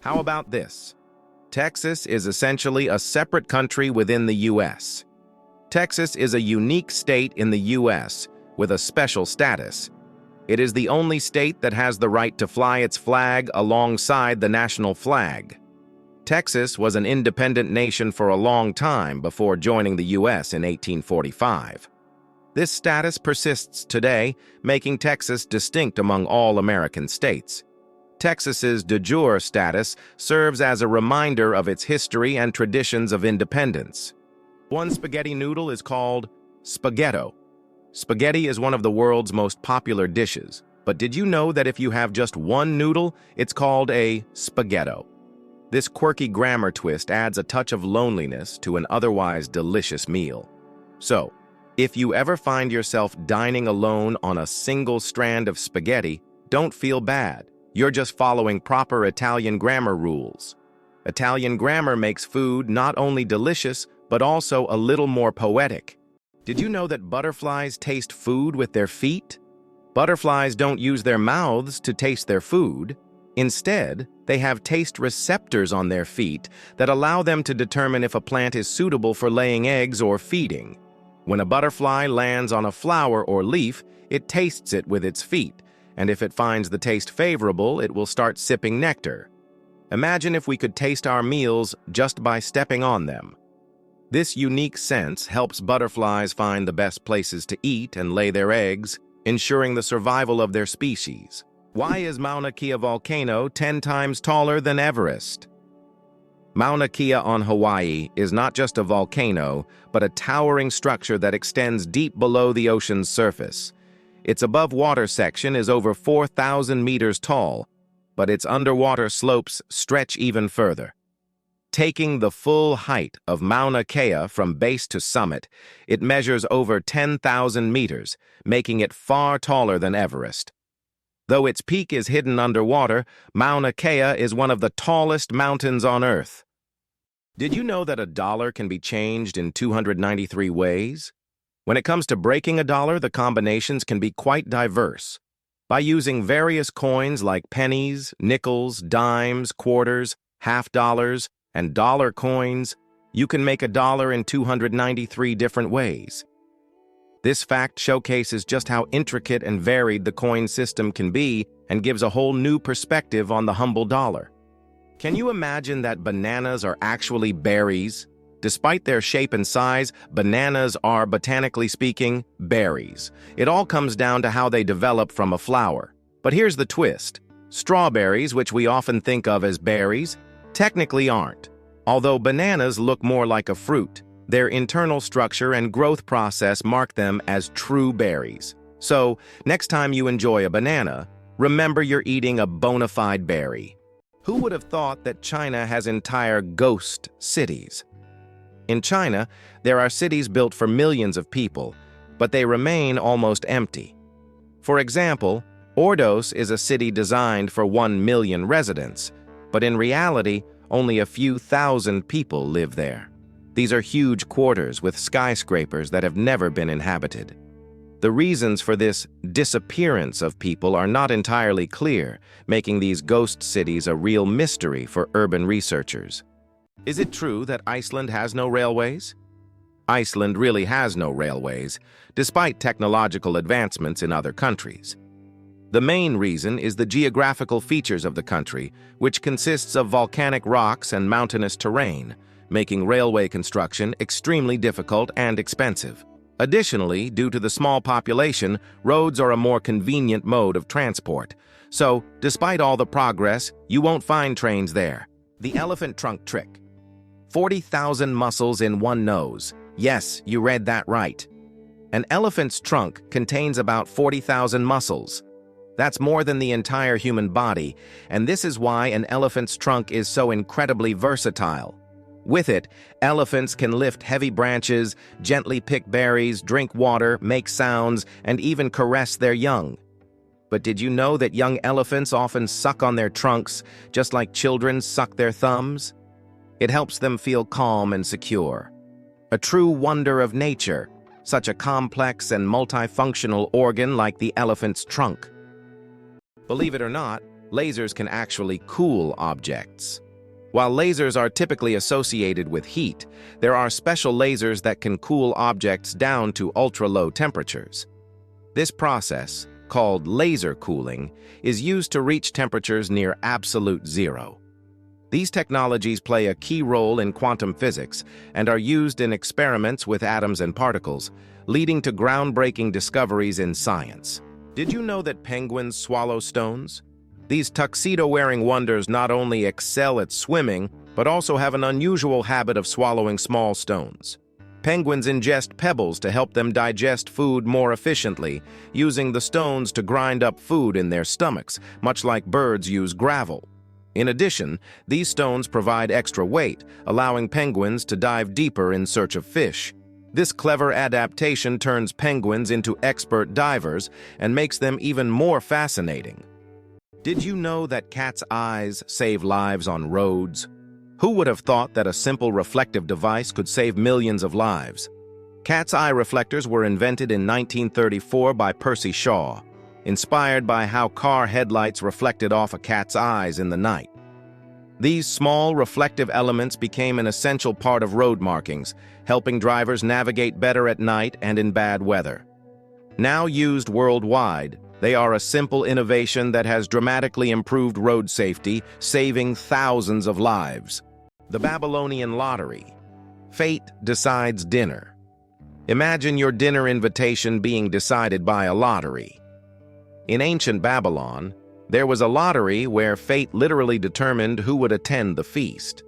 How about this? Texas is essentially a separate country within the U.S. Texas is a unique state in the U.S. with a special status. It is the only state that has the right to fly its flag alongside the national flag. Texas was an independent nation for a long time before joining the U.S. in 1845. This status persists today, making Texas distinct among all American states. Texas's de jure status serves as a reminder of its history and traditions of independence. One spaghetti noodle is called spaghetto. Spaghetti is one of the world's most popular dishes, but did you know that if you have just one noodle, it's called a spaghetto? This quirky grammar twist adds a touch of loneliness to an otherwise delicious meal. So, if you ever find yourself dining alone on a single strand of spaghetti, don't feel bad. You're just following proper Italian grammar rules. Italian grammar makes food not only delicious, but also a little more poetic. Did you know that butterflies taste food with their feet? Butterflies don't use their mouths to taste their food. Instead, they have taste receptors on their feet that allow them to determine if a plant is suitable for laying eggs or feeding. When a butterfly lands on a flower or leaf, it tastes it with its feet, and if it finds the taste favorable, it will start sipping nectar. Imagine if we could taste our meals just by stepping on them. This unique sense helps butterflies find the best places to eat and lay their eggs, ensuring the survival of their species. Why is Mauna Kea volcano 10 times taller than Everest? Mauna Kea on Hawaii is not just a volcano, but a towering structure that extends deep below the ocean's surface. Its above-water section is over 4,000 meters tall, but its underwater slopes stretch even further. Taking the full height of Mauna Kea from base to summit, it measures over 10,000 meters, making it far taller than Everest. Though its peak is hidden underwater, Mauna Kea is one of the tallest mountains on Earth. Did you know that a dollar can be changed in 293 ways? When it comes to breaking a dollar, the combinations can be quite diverse. By using various coins like pennies, nickels, dimes, quarters, half dollars, and dollar coins, you can make a dollar in 293 different ways. This fact showcases just how intricate and varied the coin system can be and gives a whole new perspective on the humble dollar. Can you imagine that bananas are actually berries? Despite their shape and size, bananas are, botanically speaking, berries. It all comes down to how they develop from a flower. But here's the twist. Strawberries, which we often think of as berries, technically aren't. Although bananas look more like a fruit, their internal structure and growth process mark them as true berries. So, next time you enjoy a banana, remember you're eating a bona fide berry. Who would have thought that China has entire ghost cities? In China, there are cities built for millions of people, but they remain almost empty. For example, Ordos is a city designed for 1 million residents, but in reality, only a few thousand people live there. These are huge quarters with skyscrapers that have never been inhabited. The reasons for this disappearance of people are not entirely clear, making these ghost cities a real mystery for urban researchers. Is it true that Iceland has no railways? Iceland really has no railways, despite technological advancements in other countries. The main reason is the geographical features of the country, which consists of volcanic rocks and mountainous terrain, making railway construction extremely difficult and expensive. Additionally, due to the small population, roads are a more convenient mode of transport. So, despite all the progress, you won't find trains there. The elephant trunk trick. 40,000 muscles in one nose. Yes, you read that right. An elephant's trunk contains about 40,000 muscles. That's more than the entire human body, and this is why an elephant's trunk is so incredibly versatile. With it, elephants can lift heavy branches, gently pick berries, drink water, make sounds, and even caress their young. But did you know that young elephants often suck on their trunks, just like children suck their thumbs? It helps them feel calm and secure. A true wonder of nature, such a complex and multifunctional organ like the elephant's trunk. Believe it or not, lasers can actually cool objects. While lasers are typically associated with heat, there are special lasers that can cool objects down to ultra-low temperatures. This process, called laser cooling, is used to reach temperatures near absolute zero. These technologies play a key role in quantum physics and are used in experiments with atoms and particles, leading to groundbreaking discoveries in science. Did you know that penguins swallow stones? These tuxedo-wearing wonders not only excel at swimming, but also have an unusual habit of swallowing small stones. Penguins ingest pebbles to help them digest food more efficiently, using the stones to grind up food in their stomachs, much like birds use gravel. In addition, these stones provide extra weight, allowing penguins to dive deeper in search of fish. This clever adaptation turns penguins into expert divers and makes them even more fascinating. Did you know that cat's eyes save lives on roads? Who would have thought that a simple reflective device could save millions of lives? Cat's eye reflectors were invented in 1934 by Percy Shaw, inspired by how car headlights reflected off a cat's eyes in the night. These small reflective elements became an essential part of road markings, helping drivers navigate better at night and in bad weather. Now used worldwide, they are a simple innovation that has dramatically improved road safety, saving thousands of lives. The Babylonian Lottery. Fate decides dinner. Imagine your dinner invitation being decided by a lottery. In ancient Babylon, there was a lottery where fate literally determined who would attend the feast.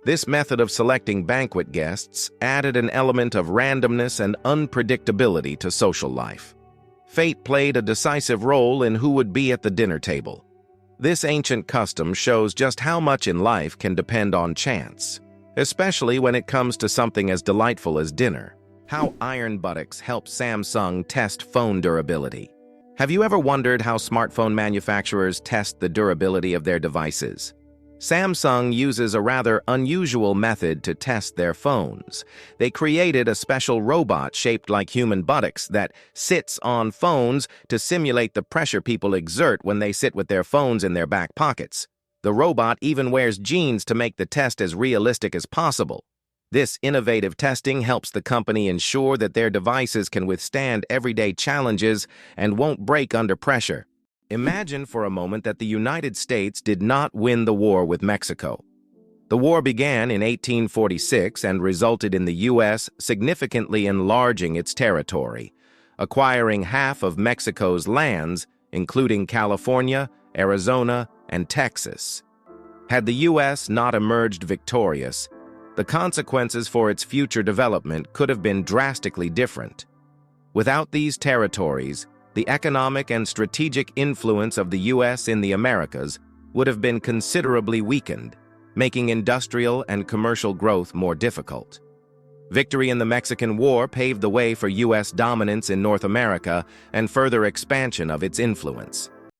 This method of selecting banquet guests added an element of randomness and unpredictability to social life. Fate played a decisive role in who would be at the dinner table. This ancient custom shows just how much in life can depend on chance, especially when it comes to something as delightful as dinner. How iron buttocks help Samsung test phone durability. Have you ever wondered how smartphone manufacturers test the durability of their devices? Samsung uses a rather unusual method to test their phones. They created a special robot shaped like human buttocks that sits on phones to simulate the pressure people exert when they sit with their phones in their back pockets. The robot even wears jeans to make the test as realistic as possible. This innovative testing helps the company ensure that their devices can withstand everyday challenges and won't break under pressure. Imagine for a moment that the United States did not win the war with Mexico. The war began in 1846 and resulted in the U.S. significantly enlarging its territory, acquiring half of Mexico's lands, including California, Arizona, and Texas. Had the U.S. not emerged victorious, the consequences for its future development could have been drastically different. Without these territories, the economic and strategic influence of the U.S. in the Americas would have been considerably weakened, making industrial and commercial growth more difficult. Victory in the Mexican War paved the way for U.S. dominance in North America and further expansion of its influence.